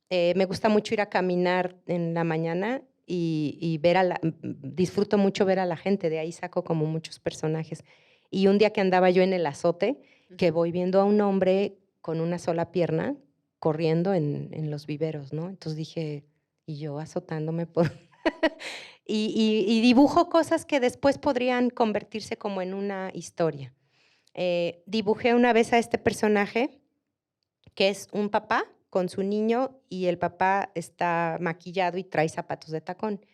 Me gusta mucho ir a caminar en la mañana y ver disfruto mucho ver a la gente, de ahí saco como muchos personajes. Y un día que andaba yo en el azote, que voy viendo a un hombre con una sola pierna corriendo en los viveros, ¿no? Entonces dije, y yo azotándome por... y dibujo cosas que después podrían convertirse como en una historia. Dibujé una vez a este personaje que es un papá con su niño y el papá está maquillado y trae zapatos de tacón.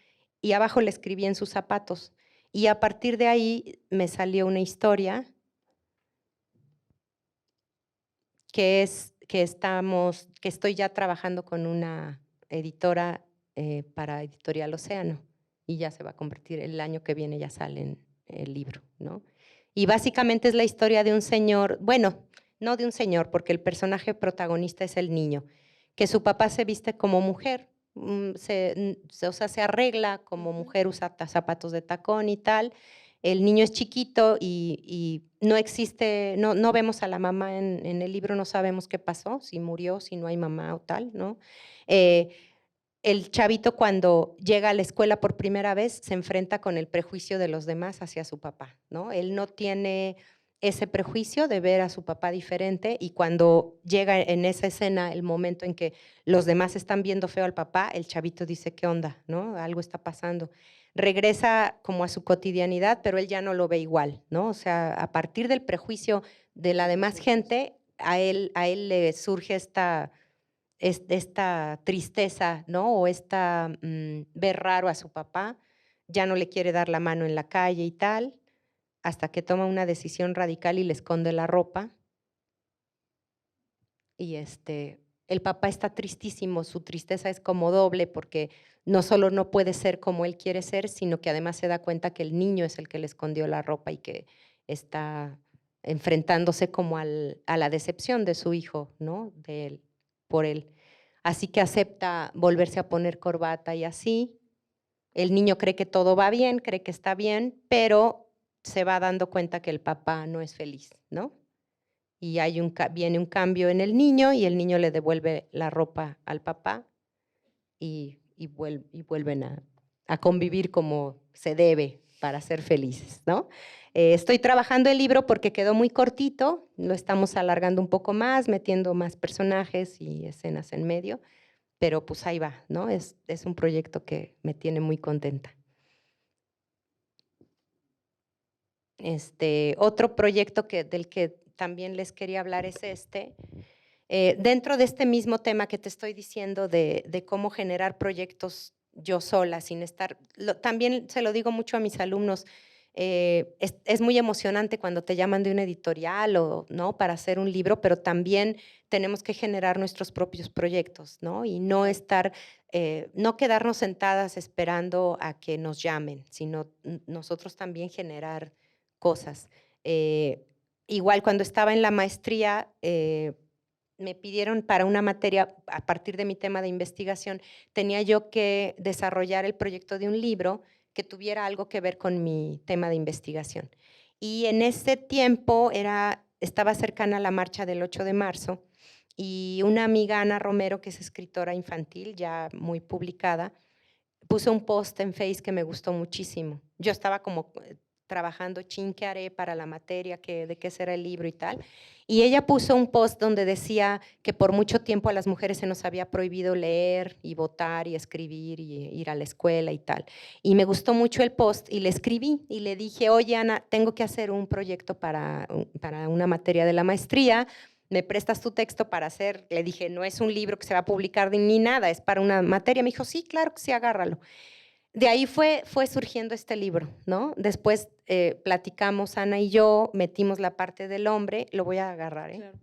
Y abajo le escribí en sus zapatos. Y a partir de ahí me salió una historia que estoy ya trabajando con una editora para Editorial Océano y ya se va a convertir, el año que viene ya sale en el libro, ¿no? Y básicamente es la historia de un señor, bueno, no de un señor, porque el personaje protagonista es el niño, que su papá se viste como mujer, o sea, se arregla como mujer, usa zapatos de tacón y tal. El niño es chiquito y no existe, no vemos a la mamá en el libro, no sabemos qué pasó, si murió, si no hay mamá o tal, ¿no? El chavito cuando llega a la escuela por primera vez se enfrenta con el prejuicio de los demás hacia su papá, ¿no? Él no tiene ese prejuicio de ver a su papá diferente y cuando llega en esa escena el momento en que los demás están viendo feo al papá, el chavito dice, ¿qué onda? ¿No? Algo está pasando. Regresa como a su cotidianidad, pero él ya no lo ve igual, ¿no? O sea, a partir del prejuicio de la demás gente, a él le surge esta tristeza, ¿no? O ver raro a su papá, ya no le quiere dar la mano en la calle y tal, hasta que toma una decisión radical y le esconde la ropa. Y el papá está tristísimo, su tristeza es como doble porque no solo no puede ser como él quiere ser, sino que además se da cuenta que el niño es el que le escondió la ropa y que está enfrentándose como a la decepción de su hijo, ¿no? De él, por él. Así que acepta volverse a poner corbata y así. El niño cree que todo va bien, cree que está bien, pero se va dando cuenta que el papá no es feliz, ¿no? Y viene un cambio en el niño y el niño le devuelve la ropa al papá y vuelven a convivir como se debe para ser felices, ¿no? Estoy trabajando el libro porque quedó muy cortito, lo estamos alargando un poco más, metiendo más personajes y escenas en medio, pero pues ahí va, ¿no? Es un proyecto que me tiene muy contenta. Otro proyecto del que también les quería hablar es dentro de este mismo tema que te estoy diciendo de cómo generar proyectos yo sola, sin estar, también se lo digo mucho a mis alumnos, es muy emocionante cuando te llaman de una editorial o no para hacer un libro, pero también tenemos que generar nuestros propios proyectos, ¿no? Y no no quedarnos sentadas esperando a que nos llamen, sino nosotros también generar cosas. Igual cuando estaba en la maestría, me pidieron para una materia, a partir de mi tema de investigación, tenía yo que desarrollar el proyecto de un libro que tuviera algo que ver con mi tema de investigación. Y en ese tiempo estaba cercana a la marcha del 8 de marzo y una amiga, Ana Romero, que es escritora infantil, ya muy publicada, puso un post en Face que me gustó muchísimo. Yo estaba como trabajando qué haré para la materia, de qué será el libro y tal. Y ella puso un post donde decía que por mucho tiempo a las mujeres se nos había prohibido leer y votar y escribir y ir a la escuela y tal. Y me gustó mucho el post y le escribí y le dije, oye, Ana, tengo que hacer un proyecto para una materia de la maestría. ¿Me prestas tu texto para hacer? Le dije, no es un libro que se va a publicar ni nada, es para una materia. Me dijo, sí, claro que sí, agárralo. De ahí fue surgiendo este libro, ¿no? Después platicamos, Ana y yo, metimos la parte del hombre, lo voy a agarrar, ¿eh? Claro.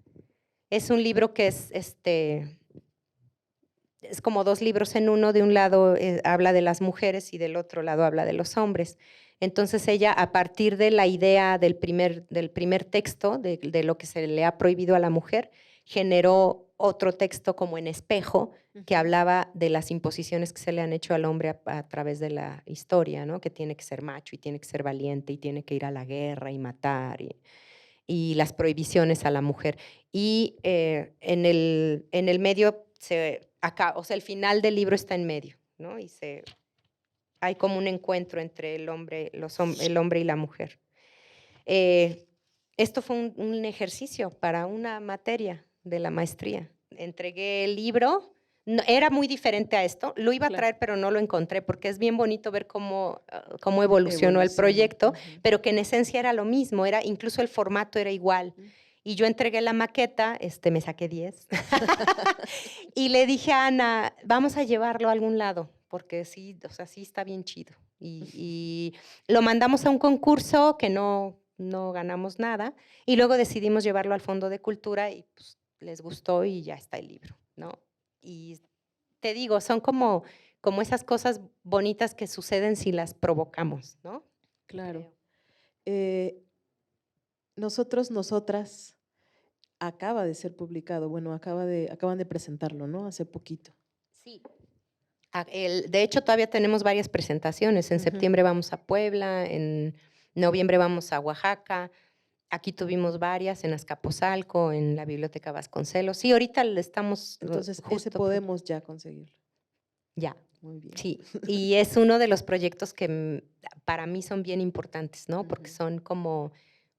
Es un libro que es como dos libros en uno, de un lado habla de las mujeres y del otro lado habla de los hombres. Entonces ella, a partir de la idea del primer texto, de lo que se le ha prohibido a la mujer, generó otro texto como en espejo, que hablaba de las imposiciones que se le han hecho al hombre a través de la historia, ¿no? Que tiene que ser macho y tiene que ser valiente y tiene que ir a la guerra y matar y las prohibiciones a la mujer. Y en el medio, o sea, el final del libro está en medio, ¿no? Y hay como un encuentro entre el hombre y la mujer. Esto fue un ejercicio para una materia de la maestría. Entregué el libro, era muy diferente a esto, lo iba a traer, pero no lo encontré, porque es bien bonito ver cómo evolucionó el proyecto, pero que en esencia era lo mismo, incluso el formato era igual. Y yo entregué la maqueta, me saqué 10, y le dije a Ana, vamos a llevarlo a algún lado, porque sí, o sea, sí está bien chido. Y lo mandamos a un concurso que no ganamos nada, y luego decidimos llevarlo al Fondo de Cultura y pues les gustó y ya está el libro, ¿no? Y te digo, son como esas cosas bonitas que suceden si las provocamos, ¿no? Claro. Nosotras, acaba de ser publicado, bueno, acaban de presentarlo, ¿no? Hace poquito. Sí. De hecho, todavía tenemos varias presentaciones. En septiembre vamos a Puebla, en noviembre vamos a Oaxaca. Aquí tuvimos varias, en Azcapotzalco, en la Biblioteca Vasconcelos. Sí, ahorita le estamos… Entonces, ese podemos ya conseguirlo. Ya. Muy bien. Sí, y es uno de los proyectos que para mí son bien importantes, ¿no? Porque son como…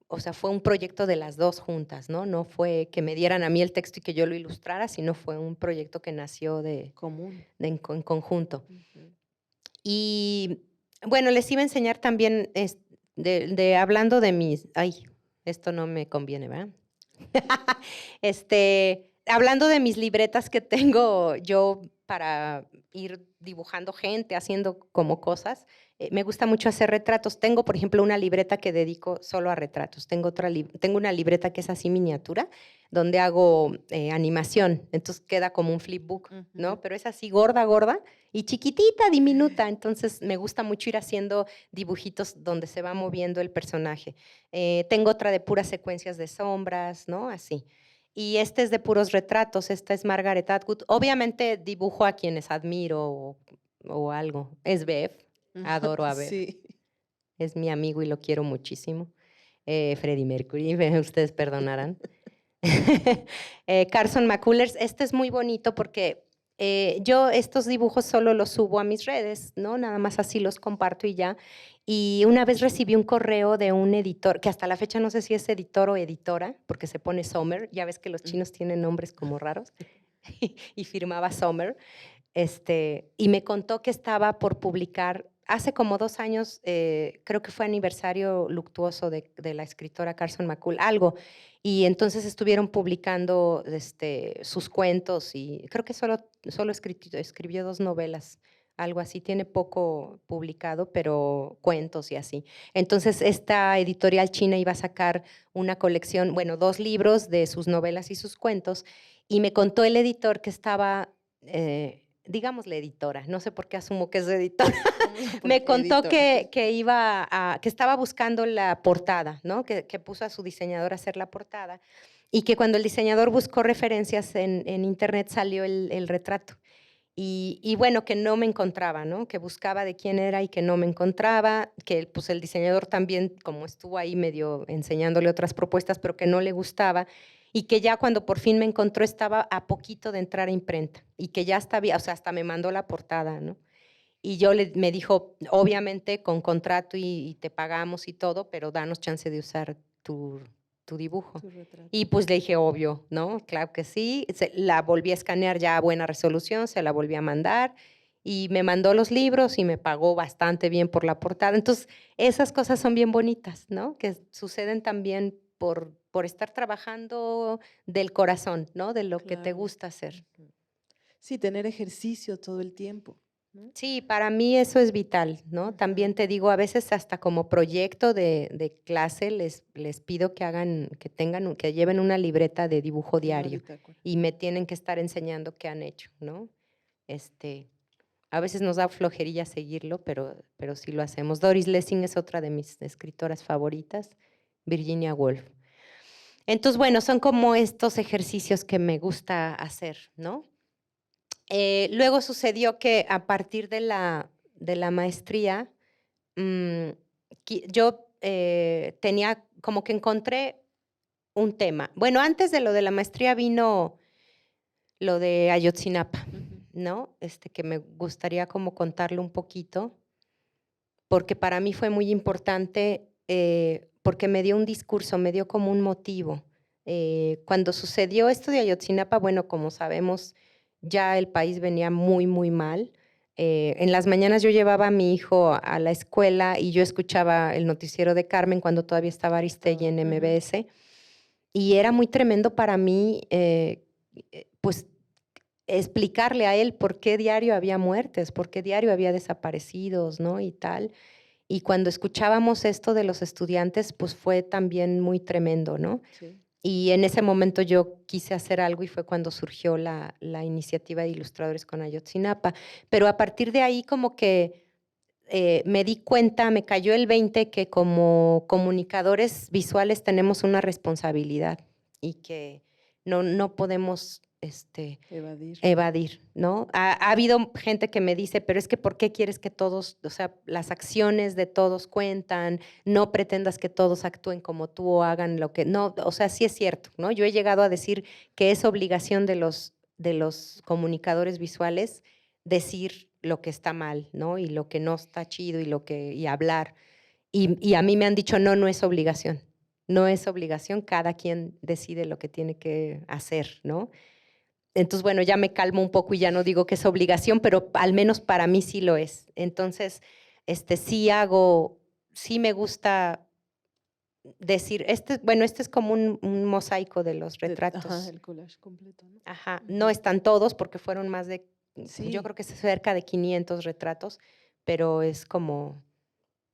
O sea, fue un proyecto de las dos juntas, ¿no? No fue que me dieran a mí el texto y que yo lo ilustrara, sino fue un proyecto que nació en conjunto. Y bueno, les iba a enseñar también, hablando de mis… Ay, esto no me conviene, ¿verdad? Hablando de mis libretas que tengo yo para ir dibujando gente, haciendo como cosas, me gusta mucho hacer retratos. Tengo, por ejemplo, una libreta que dedico solo a retratos. Tengo una libreta que es así miniatura, donde hago animación. Entonces queda como un flipbook, ¿no? Pero es así gorda, gorda y chiquitita, diminuta. Entonces me gusta mucho ir haciendo dibujitos donde se va moviendo el personaje. Tengo otra de puras secuencias de sombras, ¿no? Así. Y este es de puros retratos. Esta es Margaret Atwood. Obviamente dibujo a quienes admiro o algo. Es Bev. Adoro a Bev. Sí. Es mi amigo y lo quiero muchísimo. Freddie Mercury, ustedes perdonarán. Carson McCullers. Este es muy bonito porque yo estos dibujos solo los subo a mis redes, ¿no? Nada más así los comparto y ya. Y una vez recibí un correo de un editor, que hasta la fecha no sé si es editor o editora, porque se pone Sommer. Ya ves que los chinos tienen nombres como raros. Y firmaba Sommer. Y me contó que estaba por publicar, hace como 2 años, creo que fue aniversario luctuoso de la escritora Carson McCullers, algo, y entonces estuvieron publicando sus cuentos y creo que solo escribió 2 novelas, algo así, tiene poco publicado, pero cuentos y así. Entonces esta editorial china iba a sacar una colección, bueno, 2 libros de sus novelas y sus cuentos, y me contó el editor que estaba… digamos la editora, no sé por qué asumo que es editora, me contó que estaba buscando la portada, ¿no? Que puso a su diseñador a hacer la portada y que cuando el diseñador buscó referencias en internet salió el retrato. Y bueno, que no me encontraba, ¿no? Que buscaba de quién era y que no me encontraba, que pues el diseñador también, como estuvo ahí medio enseñándole otras propuestas, pero que no le gustaba, y que ya cuando por fin me encontró estaba a poquito de entrar a imprenta y que ya estaba, o sea, hasta me mandó la portada, ¿no? Y me dijo, obviamente con contrato y te pagamos y todo, pero danos chance de usar tu dibujo. Tu retrato. Y pues le dije, obvio, ¿no? Claro que sí. La volví a escanear ya a buena resolución, se la volví a mandar y me mandó los libros y me pagó bastante bien por la portada. Entonces, esas cosas son bien bonitas, ¿no? Que suceden también por estar trabajando del corazón, ¿no? De lo que te Claro. gusta hacer. Sí, tener ejercicio todo el tiempo, ¿no? Sí, para mí eso es vital, ¿no? Ujú. También te digo, a veces hasta como proyecto de clase les pido que hagan, que lleven una libreta de dibujo Una diario bitácora. y me tienen que estar enseñando qué han hecho, ¿no? A veces nos da flojerilla seguirlo, pero sí lo hacemos. Doris Lessing es otra de mis escritoras favoritas, Virginia Woolf. Entonces, bueno, son como estos ejercicios que me gusta hacer, ¿no? Luego sucedió que a partir de la maestría, yo tenía como que encontré un tema. Bueno, antes de lo de la maestría vino lo de Ayotzinapa, ¿no? Que me gustaría como contarlo un poquito, porque para mí fue muy importante, porque me dio un discurso, me dio como un motivo. Cuando sucedió esto de Ayotzinapa, bueno, como sabemos, ya el país venía muy, muy mal. En las mañanas yo llevaba a mi hijo a la escuela y yo escuchaba el noticiero de Carmen cuando todavía estaba Aristegui en MBS, y era muy tremendo para mí, pues, explicarle a él por qué diario había muertes, por qué diario había desaparecidos, ¿no? Y tal. Y cuando escuchábamos esto de los estudiantes, pues fue también muy tremendo, ¿no? Sí. Y en ese momento yo quise hacer algo y fue cuando surgió la iniciativa de Ilustradores con Ayotzinapa. Pero a partir de ahí como que me di cuenta, me cayó el 20 que como comunicadores visuales tenemos una responsabilidad y que no podemos evadir, ¿no? Ha habido gente que me dice, pero es que ¿por qué quieres que todos, o sea, las acciones de todos cuentan, no pretendas que todos actúen como tú o hagan lo que, no, o sea, sí es cierto, ¿no? Yo he llegado a decir que es obligación de los comunicadores visuales decir lo que está mal, ¿no? Y lo que no está chido y hablar. Y a mí me han dicho, no es obligación. No es obligación, cada quien decide lo que tiene que hacer, ¿no? Entonces, bueno, ya me calmo un poco y ya no digo que es obligación, pero al menos para mí sí lo es. Entonces, sí me gusta decir, bueno, este es como un mosaico de los retratos. Ajá, el collage completo, ¿no? Ajá, no están todos porque fueron más de, Sí. yo creo que es cerca de 500 retratos, pero es como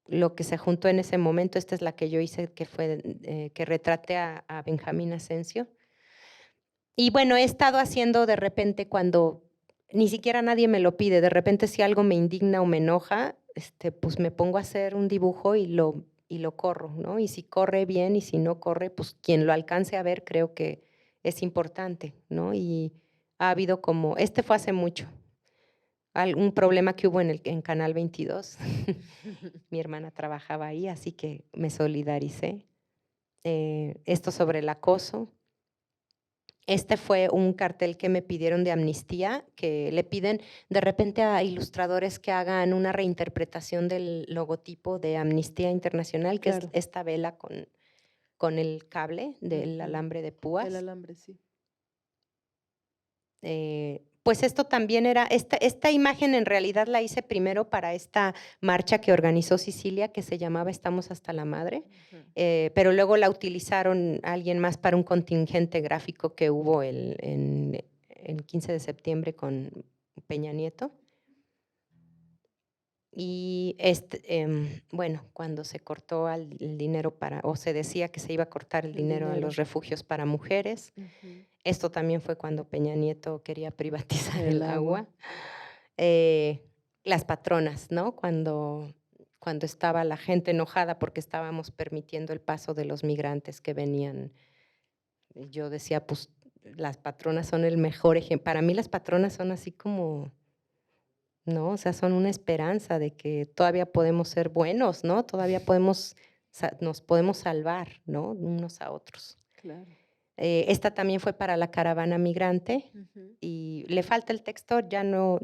lo que se juntó en ese momento. Esta es la que yo hice, que fue que retraté a Benjamín Asensio. Y bueno, he estado haciendo de repente cuando ni siquiera nadie me lo pide, de repente si algo me indigna o me enoja, pues me pongo a hacer un dibujo y lo corro, ¿no? Y si corre bien y si no corre, pues quien lo alcance a ver creo que es importante, ¿no? Y ha habido como, fue hace mucho, algún problema que hubo en Canal 22. Mi hermana trabajaba ahí, así que me solidaricé. Esto sobre el acoso. Fue un cartel que me pidieron de Amnistía, que le piden de repente a ilustradores que hagan una reinterpretación del logotipo de Amnistía Internacional, que Claro. es esta vela con el cable del alambre de púas. El alambre, sí. Pues esto también era, esta imagen en realidad la hice primero para esta marcha que organizó Sicilia, que se llamaba Estamos hasta la Madre, pero luego la utilizaron alguien más para un contingente gráfico que hubo en 15 de septiembre con Peña Nieto. Y bueno, cuando se cortó el dinero o se decía que se iba a cortar el dinero a los refugios para mujeres, esto también fue cuando Peña Nieto quería privatizar el agua. Las patronas, ¿no? Cuando estaba la gente enojada porque estábamos permitiendo el paso de los migrantes que venían. Yo decía, pues las patronas son el mejor ejemplo. Para mí las patronas son así como, ¿no? O sea, son una esperanza de que todavía podemos ser buenos, ¿no? Todavía nos podemos salvar, ¿no? Unos a otros. Claro. Esta también fue para la caravana migrante y si le falta el texto, ya no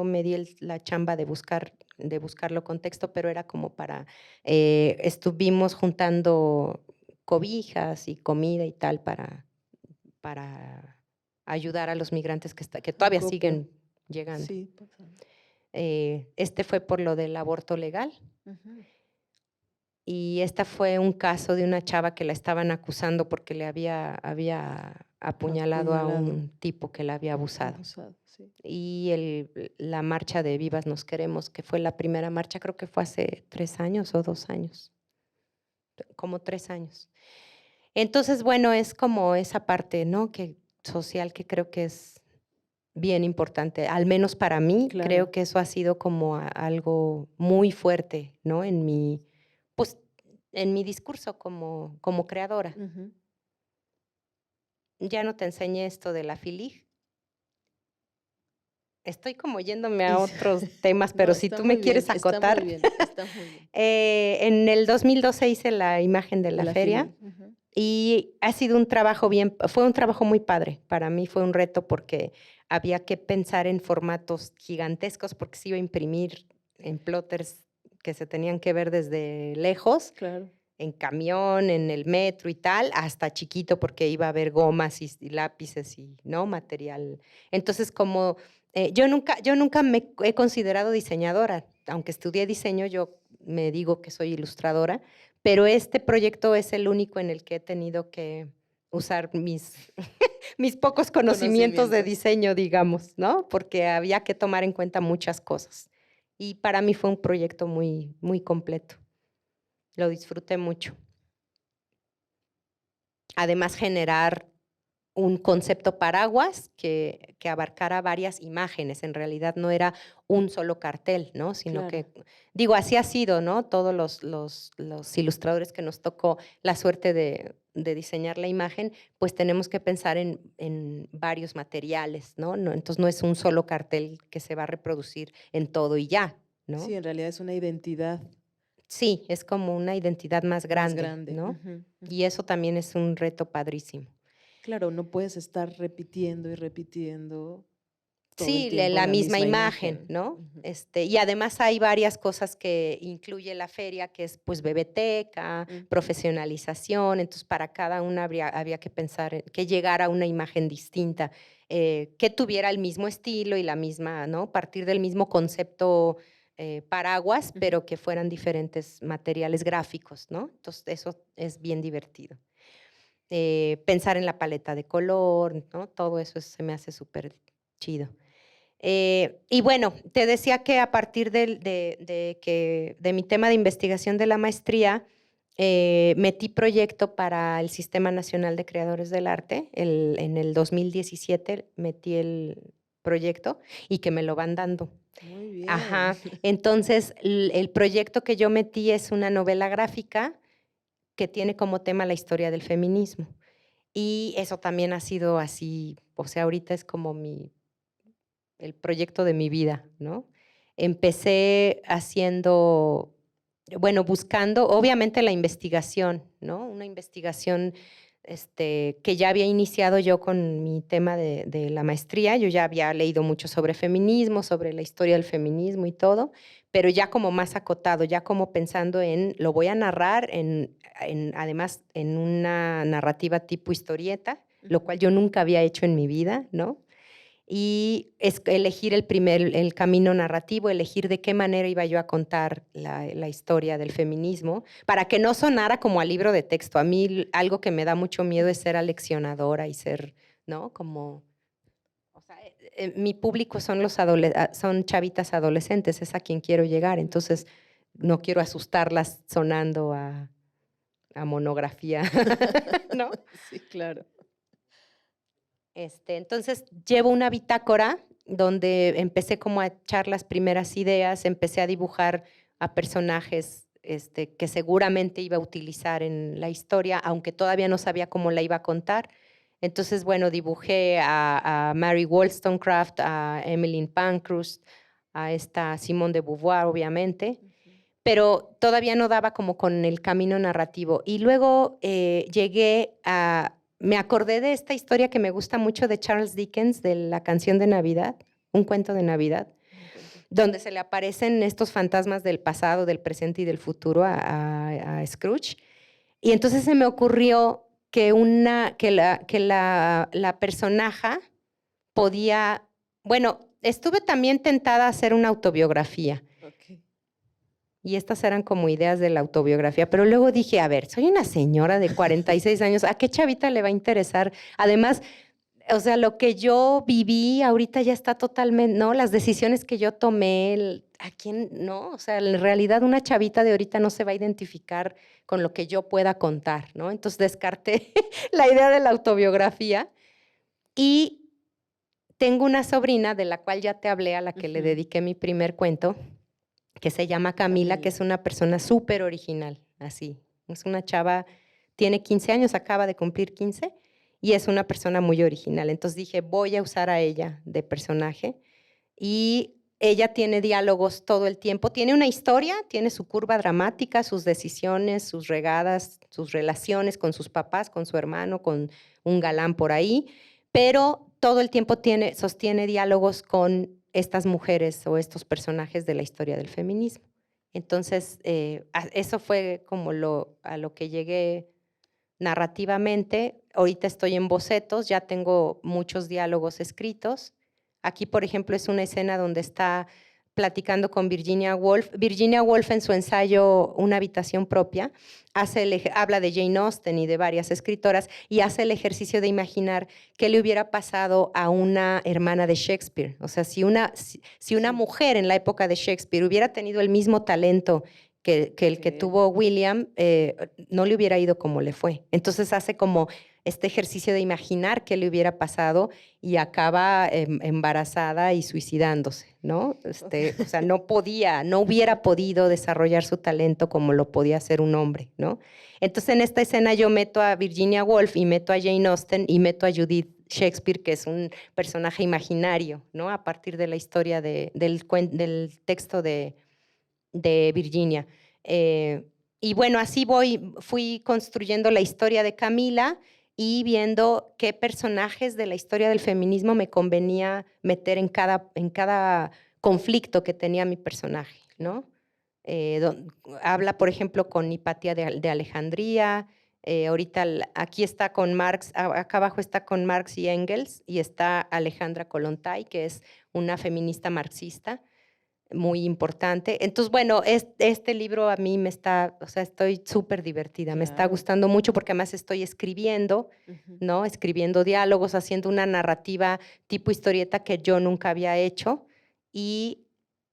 me di la chamba de buscarlo con texto, pero era como para, estuvimos juntando cobijas y comida y tal para ayudar a los migrantes que todavía Acopio. siguen llegando. Sí. Este fue por lo del aborto legal. Ujú. Y esta fue un caso de una chava que la estaban acusando porque le había apuñalado a un tipo que la había abusado. Sí. Y la marcha de Vivas Nos Queremos, que fue la primera marcha, creo que fue hace 3 años o 2 años, como 3 años. Entonces, bueno, es como esa parte, ¿no? Social que creo que es bien importante, al menos para mí. Claro. Creo que eso ha sido como algo muy fuerte, ¿no? En mi discurso como creadora. Ujú. Ya no te enseñé esto de la FILIG. Estoy como yéndome a otros temas, pero No, si está tú muy me quieres bien, acotar. Está muy bien. En el 2012 hice la imagen de la feria. FILIG. Ujú. Y ha sido un trabajo fue un trabajo muy padre. Para mí fue un reto porque había que pensar en formatos gigantescos porque se iba a imprimir en plotters que se tenían que ver desde lejos, Claro. en camión, en el metro y tal, hasta chiquito porque iba a haber gomas y lápices y no material. Entonces, como yo nunca me he considerado diseñadora, aunque estudié diseño, yo me digo que soy ilustradora, pero este proyecto es el único en el que he tenido que usar mis pocos conocimientos de diseño, digamos, ¿no? Porque había que tomar en cuenta muchas cosas. Y para mí fue un proyecto muy, muy completo. Lo disfruté mucho. Además, generar un concepto paraguas que abarcara varias imágenes. En realidad no era un solo cartel, ¿no? Sino Claro. que, digo, así ha sido, ¿no? Todos los ilustradores que nos tocó la suerte de diseñar la imagen, pues tenemos que pensar en varios materiales, ¿no? Entonces no es un solo cartel que se va a reproducir en todo y ya, ¿no? Sí, en realidad es una identidad. Sí, es como una identidad más grande, ¿no? Ujú, ujú. Y eso también es un reto padrísimo. Claro, no puedes estar repitiendo y repitiendo todo el Sí, tiempo la la misma misma imagen, imagen. ¿no? Ujú. Y además hay varias cosas que incluye la feria, que es pues bebeteca, Mm. profesionalización, entonces para cada una había que pensar que llegara a una imagen distinta, que tuviera el mismo estilo y la misma, ¿no? Partir del mismo concepto paraguas, Ujú. pero que fueran diferentes materiales gráficos, ¿no? Entonces eso es bien divertido. Pensar en la paleta de color, ¿no? Todo eso se me hace súper chido. Y bueno, te decía que a partir de mi tema de investigación de la maestría, metí proyecto para el Sistema Nacional de Creadores del Arte. En el 2017 metí el proyecto y que me lo van dando. Muy bien. Ajá. Entonces, el proyecto que yo metí es una novela gráfica que tiene como tema la historia del feminismo. Y eso también ha sido así, o sea, ahorita es como el proyecto de mi vida, ¿no? Empecé buscando, obviamente la investigación, ¿no? Una investigación que ya había iniciado yo con mi tema de la maestría. Yo ya había leído mucho sobre feminismo, sobre la historia del feminismo y todo, pero ya como más acotado, ya como pensando lo voy a narrar además en una narrativa tipo historieta, lo cual yo nunca había hecho en mi vida, ¿no? Y elegir el camino narrativo, elegir de qué manera iba yo a contar la historia del feminismo, para que no sonara como a libro de texto. A mí algo que me da mucho miedo es ser aleccionadora y ser, ¿no? Como, o sea, mi público son chavitas adolescentes, es a quien quiero llegar, entonces no quiero asustarlas sonando a monografía, ¿no? Sí, claro. Entonces llevo una bitácora donde empecé como a echar las primeras ideas, empecé a dibujar a personajes que seguramente iba a utilizar en la historia, aunque todavía no sabía cómo la iba a contar. Entonces, bueno, dibujé a Mary Wollstonecraft, a Emmeline Pankhurst, a esta Simone de Beauvoir, obviamente, pero todavía no daba como con el camino narrativo. Y luego llegué a me acordé de esta historia que me gusta mucho de Charles Dickens, de la canción de Navidad, un cuento de Navidad, donde se le aparecen estos fantasmas del pasado, del presente y del futuro a Scrooge. Y entonces se me ocurrió que la personaje podía, bueno, estuve también tentada a hacer una autobiografía. Okay. Y estas eran como ideas de la autobiografía, pero luego dije, a ver, soy una señora de 46 años, ¿a qué chavita le va a interesar? Además, o sea, lo que yo viví ahorita ya está totalmente, ¿no? Las decisiones que yo tomé, ¿a quién no? O sea, en realidad una chavita de ahorita no se va a identificar con lo que yo pueda contar, ¿no? Entonces descarté la idea de la autobiografía y tengo una sobrina de la cual ya te hablé, a la que le dediqué mi primer cuento, que se llama Camila, que es una persona súper original, así. Es una chava, tiene 15 años, acaba de cumplir 15, y es una persona muy original. Entonces dije, voy a usar a ella de personaje, y ella tiene diálogos todo el tiempo. Tiene una historia, tiene su curva dramática, sus decisiones, sus regadas, sus relaciones con sus papás, con su hermano, con un galán por ahí, pero todo el tiempo sostiene diálogos con estas mujeres o estos personajes de la historia del feminismo. Entonces, eso fue como a lo que llegué narrativamente. Ahorita estoy en bocetos, ya tengo muchos diálogos escritos. Aquí, por ejemplo, es una escena donde está platicando con Virginia Woolf. Virginia Woolf, en su ensayo Una habitación propia, habla de Jane Austen y de varias escritoras, y hace el ejercicio de imaginar qué le hubiera pasado a una hermana de Shakespeare. O sea, si una mujer en la época de Shakespeare hubiera tenido el mismo talento que el que tuvo William, no le hubiera ido como le fue. Entonces hace como este ejercicio de imaginar qué le hubiera pasado y acaba embarazada y suicidándose, ¿no? O sea, no hubiera podido desarrollar su talento como lo podía hacer un hombre, ¿no? Entonces en esta escena yo meto a Virginia Woolf y meto a Jane Austen y meto a Judith Shakespeare, que es un personaje imaginario, ¿no? A partir de la historia del texto de Virginia. Y bueno, así fui construyendo la historia de Camila y viendo qué personajes de la historia del feminismo me convenía meter en cada conflicto que tenía mi personaje, ¿no? Habla, por ejemplo, con Hipatia de Alejandría. Ahorita aquí está con Marx, acá abajo está con Marx y Engels, y está Alejandra Kollontai, que es una feminista marxista muy importante. Entonces, bueno, este libro a mí estoy súper divertida, claro. Me está gustando mucho porque además estoy escribiendo, ¿no? Escribiendo diálogos, haciendo una narrativa tipo historieta que yo nunca había hecho, y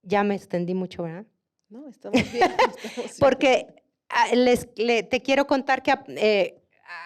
ya me extendí mucho, ¿verdad? No, estamos bien. Porque te quiero contar que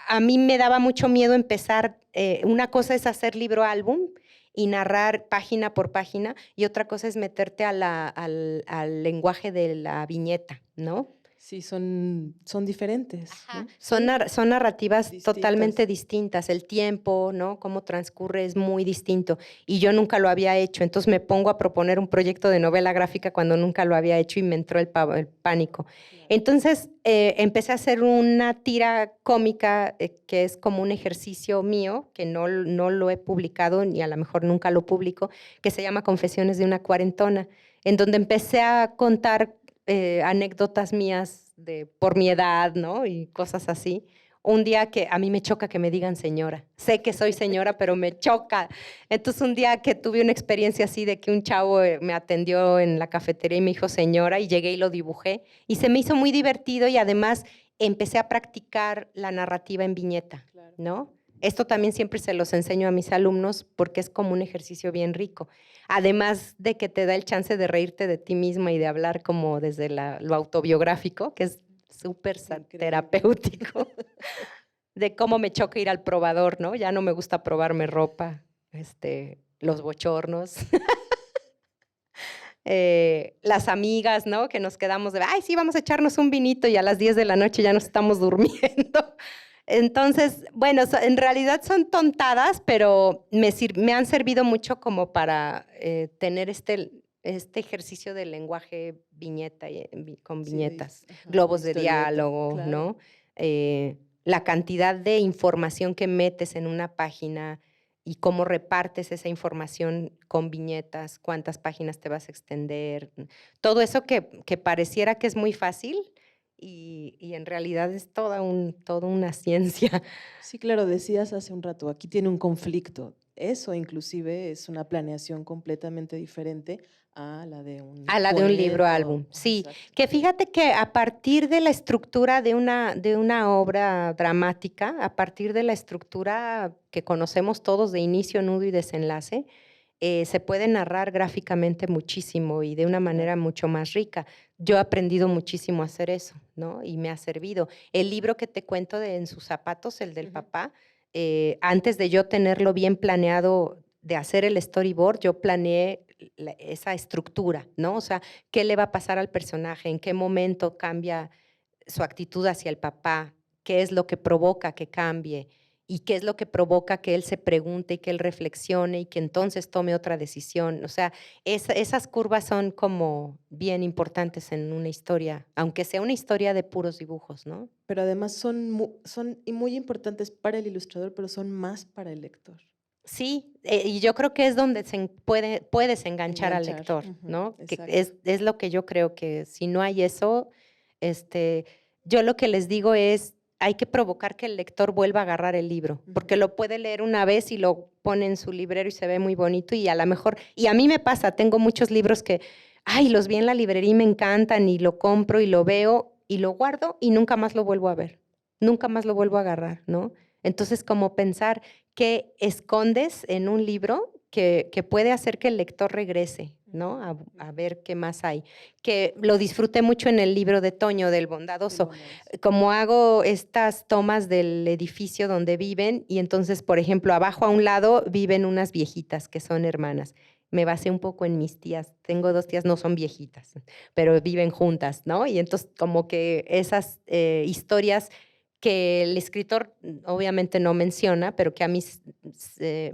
a mí me daba mucho miedo empezar, una cosa es hacer libro-álbum y narrar página por página, y otra cosa es meterte al lenguaje de la viñeta, ¿no? Sí, son diferentes, ¿no? Son narrativas totalmente distintas. El tiempo, ¿no? Cómo transcurre es muy distinto. Y yo nunca lo había hecho. Entonces me pongo a proponer un proyecto de novela gráfica cuando nunca lo había hecho y me entró el pánico. Claro. Entonces empecé a hacer una tira cómica que es como un ejercicio mío, que no lo he publicado y a lo mejor nunca lo publico, que se llama Confesiones de una cuarentona, en donde empecé a contar anécdotas mías por mi edad, ¿no? Y cosas así. Un día que a mí me choca que me digan señora. Sé que soy señora, pero me choca. Entonces, un día que tuve una experiencia así de que un chavo me atendió en la cafetería y me dijo señora, y llegué y lo dibujé, y se me hizo muy divertido, y además empecé a practicar la narrativa en viñeta, ¿no? Esto también siempre se los enseño a mis alumnos porque es como un ejercicio bien rico. Además de que te da el chance de reírte de ti misma y de hablar como desde lo autobiográfico, que es súper terapéutico, de cómo me choca ir al probador, ¿no? Ya no me gusta probarme ropa, los bochornos. Las amigas, ¿no? Que nos quedamos de, ay, sí, vamos a echarnos un vinito, y a las 10 de la noche ya nos estamos durmiendo. Entonces, bueno, en realidad son tontadas, pero me han servido mucho como para tener este ejercicio del lenguaje viñeta, con viñetas, globos de diálogo, claro, ¿no? la cantidad de información que metes en una página y cómo repartes esa información con viñetas, cuántas páginas te vas a extender, todo eso que pareciera que es muy fácil y en realidad es toda una ciencia. Sí, claro, decías hace un rato, aquí tiene un conflicto. Eso inclusive es una planeación completamente diferente a la de un A la de un libro cuento. álbum, sí. Exacto. Que fíjate que a partir de la estructura de una obra dramática, a partir de la estructura que conocemos todos de inicio, nudo y desenlace, se puede narrar gráficamente muchísimo y de una manera mucho más rica. Yo he aprendido muchísimo a hacer eso, ¿no? Y me ha servido. El libro que te cuento de En sus zapatos, el del papá, antes de yo tenerlo bien planeado de hacer el storyboard, yo planeé esa estructura, ¿no? O sea, ¿qué le va a pasar al personaje? ¿En qué momento cambia su actitud hacia el papá? ¿Qué es lo que provoca que cambie? ¿Y qué es lo que provoca que él se pregunte y que él reflexione y que entonces tome otra decisión? O sea, esas curvas son como bien importantes en una historia, aunque sea una historia de puros dibujos, ¿no? Pero además son muy importantes para el ilustrador, pero son más para el lector. Sí, y yo creo que es donde puedes enganchar al lector, ¿no? Que Exacto. es lo que yo creo que si no hay eso, yo lo que les digo es, hay que provocar que el lector vuelva a agarrar el libro, porque lo puede leer una vez y lo pone en su librero y se ve muy bonito y a lo mejor, y a mí me pasa, tengo muchos libros que, ay, los vi en la librería y me encantan y lo compro y lo veo y lo guardo y nunca más lo vuelvo a ver, nunca más lo vuelvo a agarrar, ¿no? Entonces, como pensar qué escondes en un libro que puede hacer que el lector regrese, ¿no? A ver qué más hay. Que lo disfruté mucho en el libro de Toño, del Bondadoso. Como hago estas tomas del edificio donde viven y entonces, por ejemplo, abajo a un lado viven unas viejitas que son hermanas. Me basé un poco en mis tías. Tengo 2 tías, no son viejitas, pero viven juntas, ¿no? Y entonces como que esas historias que el escritor obviamente no menciona, pero que a mí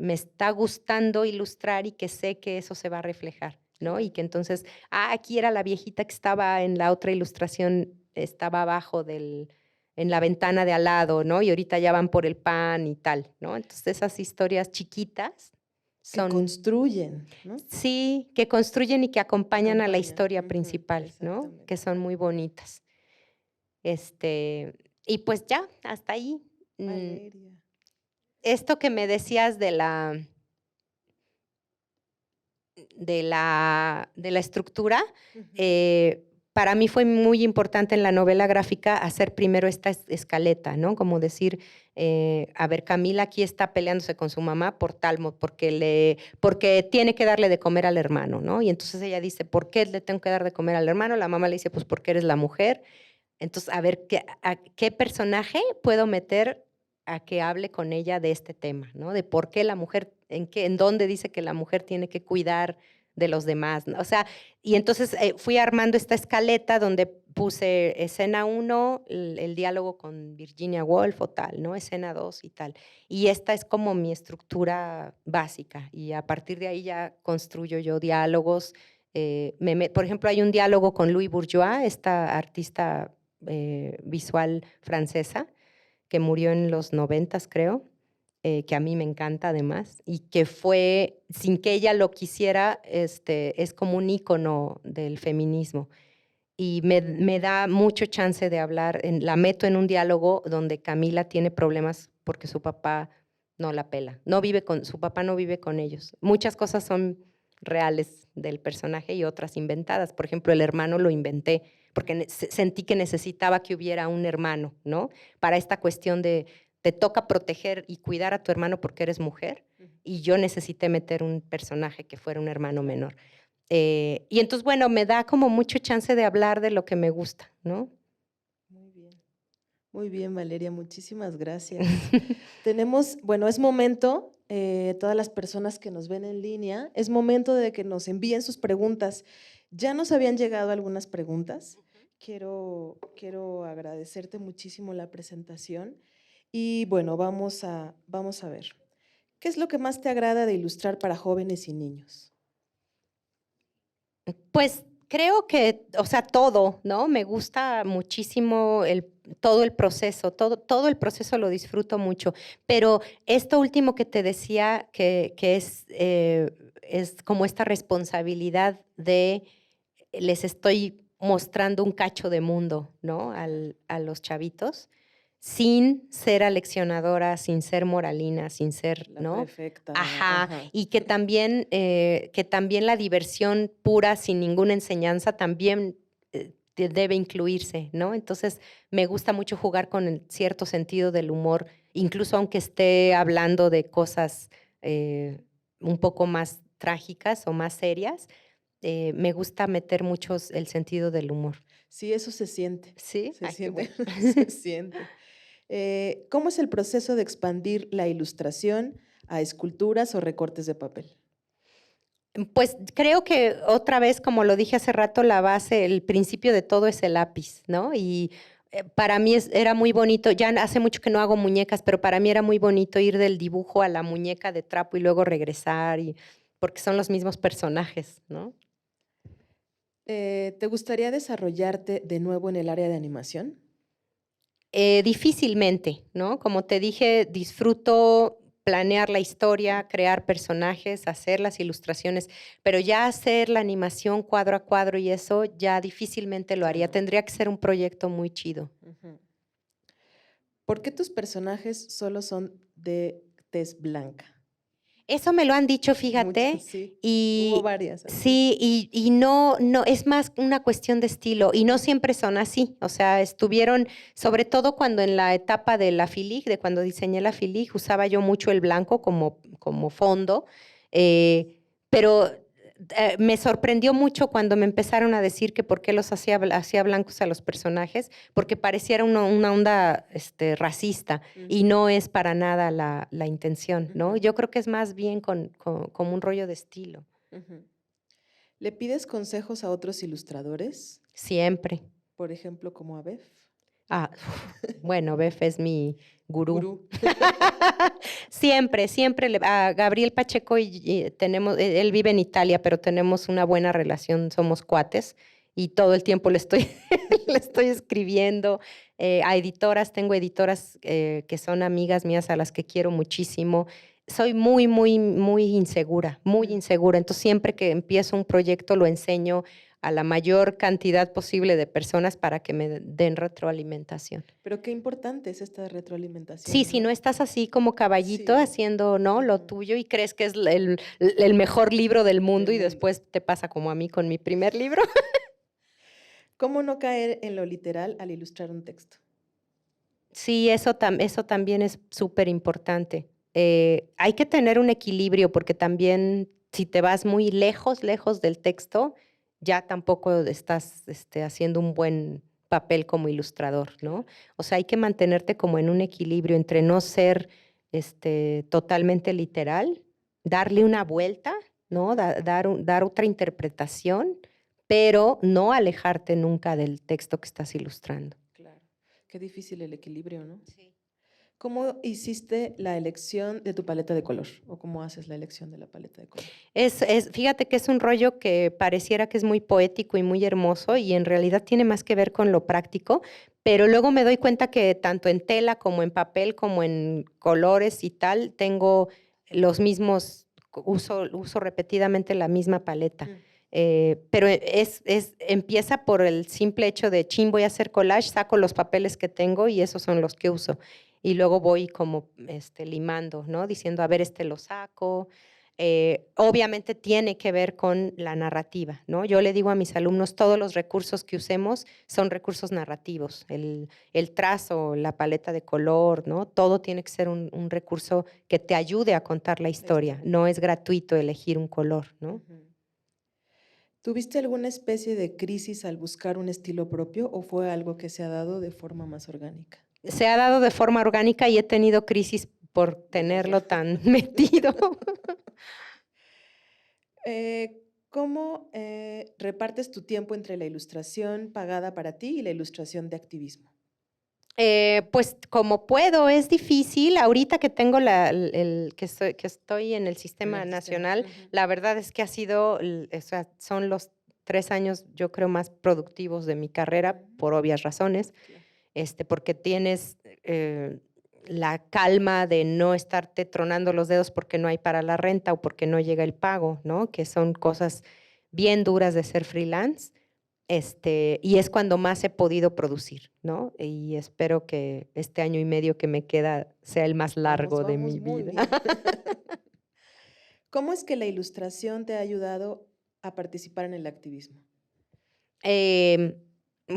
me está gustando ilustrar y que sé que eso se va a reflejar, ¿no? Y que entonces, aquí era la viejita que estaba en la otra ilustración, estaba abajo en la ventana de al lado, ¿no? Y ahorita ya van por el pan y tal, ¿no? Entonces esas historias chiquitas que construyen, ¿no? Sí, que construyen y que acompañan a la historia principal, ¿no? Que son muy bonitas. Y pues ya, hasta ahí. Valeria. Esto que me decías de la estructura, para mí fue muy importante en la novela gráfica hacer primero esta escaleta, ¿no? Como decir, a ver, Camila aquí está peleándose con su mamá por tal, porque tiene que darle de comer al hermano, ¿no? Y entonces ella dice, ¿por qué le tengo que dar de comer al hermano? La mamá le dice, pues porque eres la mujer. Entonces, a ver, ¿qué personaje puedo meter a que hable con ella de este tema, ¿no? De por qué la mujer, en dónde dice que la mujer tiene que cuidar de los demás, ¿no? O sea, y entonces fui armando esta escaleta donde puse escena 1, el diálogo con Virginia Woolf o tal, ¿no? Escena 2 y tal. Y esta es como mi estructura básica y a partir de ahí ya construyo yo diálogos. Por ejemplo, hay un diálogo con Louis Bourgeois, esta artista visual francesa, que murió en los 90, creo, que a mí me encanta además, y que fue, sin que ella lo quisiera, es como un ícono del feminismo. Y me da mucho chance de hablar, la meto en un diálogo donde Camila tiene problemas porque su papá no la pela, su papá no vive con ellos. Muchas cosas son reales del personaje y otras inventadas. Por ejemplo, el hermano lo inventé porque sentí que necesitaba que hubiera un hermano, ¿no? Para esta cuestión de te toca proteger y cuidar a tu hermano porque eres mujer y yo necesité meter un personaje que fuera un hermano menor. Y entonces, bueno, me da como mucho chance de hablar de lo que me gusta, ¿no? Muy bien, Valeria, muchísimas gracias. Bueno, es momento, todas las personas que nos ven en línea, es momento de que nos envíen sus preguntas. Ya nos habían llegado algunas preguntas. Quiero agradecerte muchísimo la presentación. Y bueno, vamos a ver. ¿Qué es lo que más te agrada de ilustrar para jóvenes y niños? Pues creo que, o sea, todo, ¿no? Me gusta muchísimo todo el proceso, todo el proceso lo disfruto mucho. Pero esto último que te decía, que es como esta responsabilidad de les estoy mostrando un cacho de mundo, ¿no? A los chavitos, sin ser aleccionadora, sin ser moralina, sin ser, La ¿no? prefecta. Ajá, Ajá. y que también la diversión pura, sin ninguna enseñanza, también debe incluirse, ¿no? Entonces, me gusta mucho jugar con el cierto sentido del humor, incluso aunque esté hablando de cosas un poco más trágicas o más serias, me gusta meter mucho el sentido del humor. Sí, eso se siente. ¿Sí? Se Ay, qué siente, bueno. se siente. ¿Cómo es el proceso de expandir la ilustración a esculturas o recortes de papel? Pues creo que otra vez, como lo dije hace rato, la base, el principio de todo es el lápiz, ¿no? Y para mí era muy bonito, ya hace mucho que no hago muñecas, pero para mí era muy bonito ir del dibujo a la muñeca de trapo y luego regresar, porque son los mismos personajes, ¿no? ¿Te gustaría desarrollarte de nuevo en el área de animación? Difícilmente, ¿no? Como te dije, disfruto planear la historia, crear personajes, hacer las ilustraciones, pero ya hacer la animación cuadro a cuadro y eso ya difícilmente lo Ya haría. no. Tendría que ser un proyecto muy chido. Ujú. ¿Por qué tus personajes solo son de tez blanca? Eso me lo han dicho, Muchas, fíjate, sí. Hubo y varias así. sí, y no, es más una cuestión de estilo, y no siempre son así. O sea, estuvieron, sobre todo cuando en la etapa de la FILIG, de cuando diseñé la FILIG, usaba yo mucho el blanco como fondo, pero me sorprendió mucho cuando me empezaron a decir que por qué los hacía blancos a los personajes, porque pareciera una onda racista. Y no es para nada la intención, ¿no? Ujú, Yo creo que es más bien como un rollo de estilo, ujú. ¿Le pides consejos a otros ilustradores? siempre. Por ejemplo, como a Bef. Ah, bueno, Bef es mi gurú. Gurú. Siempre, siempre. A Gabriel Pacheco y tenemos, él vive en Italia, pero tenemos una buena relación, somos cuates y todo el tiempo le estoy, le estoy escribiendo. A editoras, tengo editoras que son amigas mías a las que quiero muchísimo. Soy muy, muy, muy insegura, muy insegura. Entonces, siempre que empiezo un proyecto, lo enseño a la mayor cantidad posible de personas para que me den retroalimentación. Pero qué importante es esta Sí, retroalimentación, si no ¿no? estás así como caballito Sí. haciendo, ¿no? Lo Ujú. tuyo y crees que es el mejor libro del mundo Del y mundo. después te pasa como a mí con mi primer libro. ¿Cómo no caer en lo literal al ilustrar un texto? Sí, eso también es súper importante. Hay que tener un equilibrio porque también si te vas muy lejos, lejos del texto, ya tampoco estás haciendo un buen papel como ilustrador, ¿no? O sea, hay que mantenerte como en un equilibrio entre no ser totalmente literal, darle una vuelta, ¿no? Dar otra interpretación, pero no alejarte nunca del texto que estás ilustrando. Claro. Qué difícil el equilibrio, ¿no? Sí. ¿Cómo hiciste la elección de tu paleta de color? ¿O cómo haces la elección de la paleta de color? Fíjate que es un rollo que pareciera que es muy poético y muy hermoso y en realidad tiene más que ver con lo práctico, pero luego me doy cuenta que tanto en tela como en papel, como en colores y tal, tengo los mismos, uso repetidamente la misma paleta. Mm. Pero empieza por el simple hecho de, chin, voy a hacer collage, saco los papeles que tengo y esos son los que uso. Y luego voy como limando, ¿no? Diciendo, a ver, lo saco. Obviamente tiene que ver con la narrativa, ¿no? Yo le digo a mis alumnos, todos los recursos que usemos son recursos narrativos, el trazo, la paleta de color, ¿no? Todo tiene que ser un recurso que te ayude a contar la historia, no es gratuito elegir un color, ¿no? Ujú. ¿Tuviste alguna especie de crisis al buscar un estilo propio o fue algo que se ha dado de forma más orgánica? Se ha dado de forma orgánica y he tenido crisis por Verlo. tenerlo tan metido. ¿Cómo repartes tu tiempo entre la ilustración pagada para ti y la ilustración de activismo? Pues como puedo, es difícil. Ahorita que tengo que estoy en el En sistema el sistema. nacional, Ujú. la verdad es que ha sido, o sea, son los 3 años, yo creo, más productivos de mi carrera, Ujú. por obvias razones. Claro. porque tienes la calma de no estarte tronando los dedos porque no hay para la renta o porque no llega el pago, ¿no? Que son cosas bien duras de ser freelance. Y es cuando más he podido producir, ¿no? Y espero que este año y medio que me queda sea el más largo de mi Muy vida. bien. ¿Cómo es que la ilustración te ha ayudado a participar en el activismo?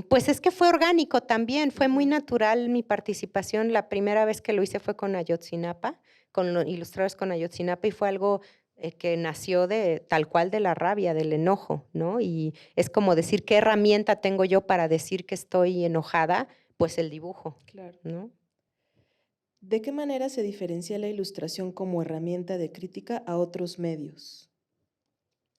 Pues es que fue orgánico también, fue muy Ujú. natural mi participación. La primera vez que lo hice fue con Ayotzinapa, con los ilustradores con Ayotzinapa, y fue algo que nació de tal cual de la rabia, del enojo, ¿no? Y es como decir, ¿qué herramienta tengo yo para decir que estoy enojada? Pues el dibujo, Claro. ¿no? ¿De qué manera se diferencia la ilustración como herramienta de crítica a otros medios?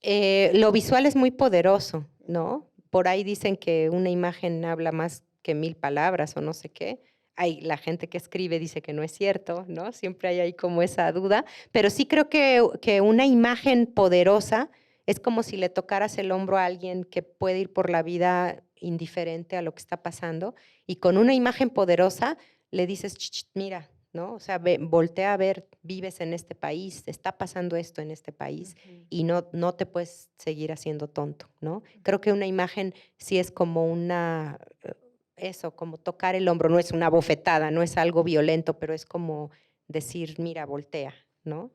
Lo visual es muy poderoso, ¿no? Por ahí dicen que una imagen habla más que 1000 palabras o no sé qué. Hay la gente que escribe dice que no es cierto, ¿no? Siempre hay ahí como esa duda, pero sí creo que una imagen poderosa es como si le tocaras el hombro a alguien que puede ir por la vida indiferente a lo que está pasando, y con una imagen poderosa le dices: "Ch, ch, mira", ¿no? O sea, voltea a ver, vives en este país, está pasando esto en este país Ujú. y no te puedes seguir haciendo tonto, ¿no? Creo que una imagen sí es como eso, como tocar el hombro, no es una bofetada, no es algo violento, pero es como decir, mira, voltea, ¿no?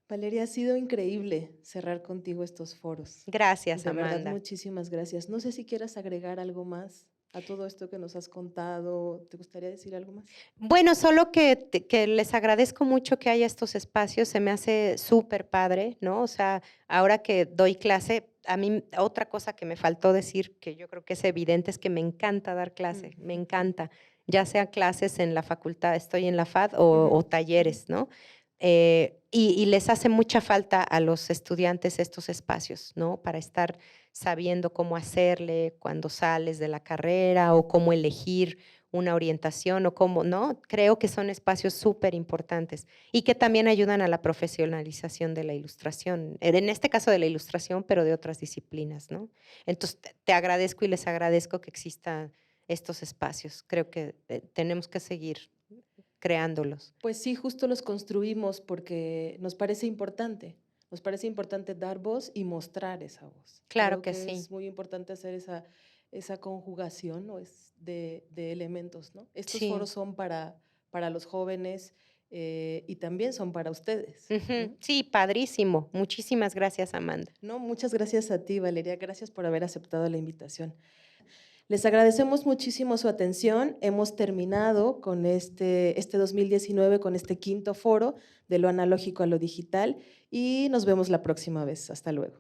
Valeria, ha sido increíble cerrar contigo estos foros. Gracias, De verdad, Amanda. muchísimas gracias. No sé si quieras agregar algo más a todo esto que nos has contado. ¿Te gustaría decir algo más? Bueno, solo que les agradezco mucho que haya estos espacios, se me hace súper padre, ¿no? O sea, ahora que doy clase, a mí otra cosa que me faltó decir, que yo creo que es evidente, es que me encanta dar clase, me encanta, ya sea clases en la facultad, estoy en la FAD, o talleres, ¿no? Y les hace mucha falta a los estudiantes estos espacios, ¿no? Para estar sabiendo cómo hacerle cuando sales de la carrera o cómo elegir una orientación o cómo, ¿no? Creo que son espacios súper importantes y que también ayudan a la profesionalización de la ilustración, en este caso de la ilustración, pero de otras disciplinas, ¿no? Entonces, te agradezco y les agradezco que existan estos espacios. Creo que tenemos que seguir creándolos. Pues sí, justo los construimos porque nos parece importante. Nos parece importante dar voz y mostrar esa voz. Claro Creo que que sí. es muy importante hacer esa conjugación, ¿no? De elementos, ¿no? Estos Sí. foros son para los jóvenes y también son para ustedes, Ujú. ¿no? Sí, padrísimo. Muchísimas gracias, Amanda. No, muchas gracias a ti, Valeria. Gracias por haber aceptado la invitación. Les agradecemos muchísimo su atención. Hemos terminado con este 2019, con este quinto foro de lo analógico a lo digital, y nos vemos la próxima vez. Hasta luego.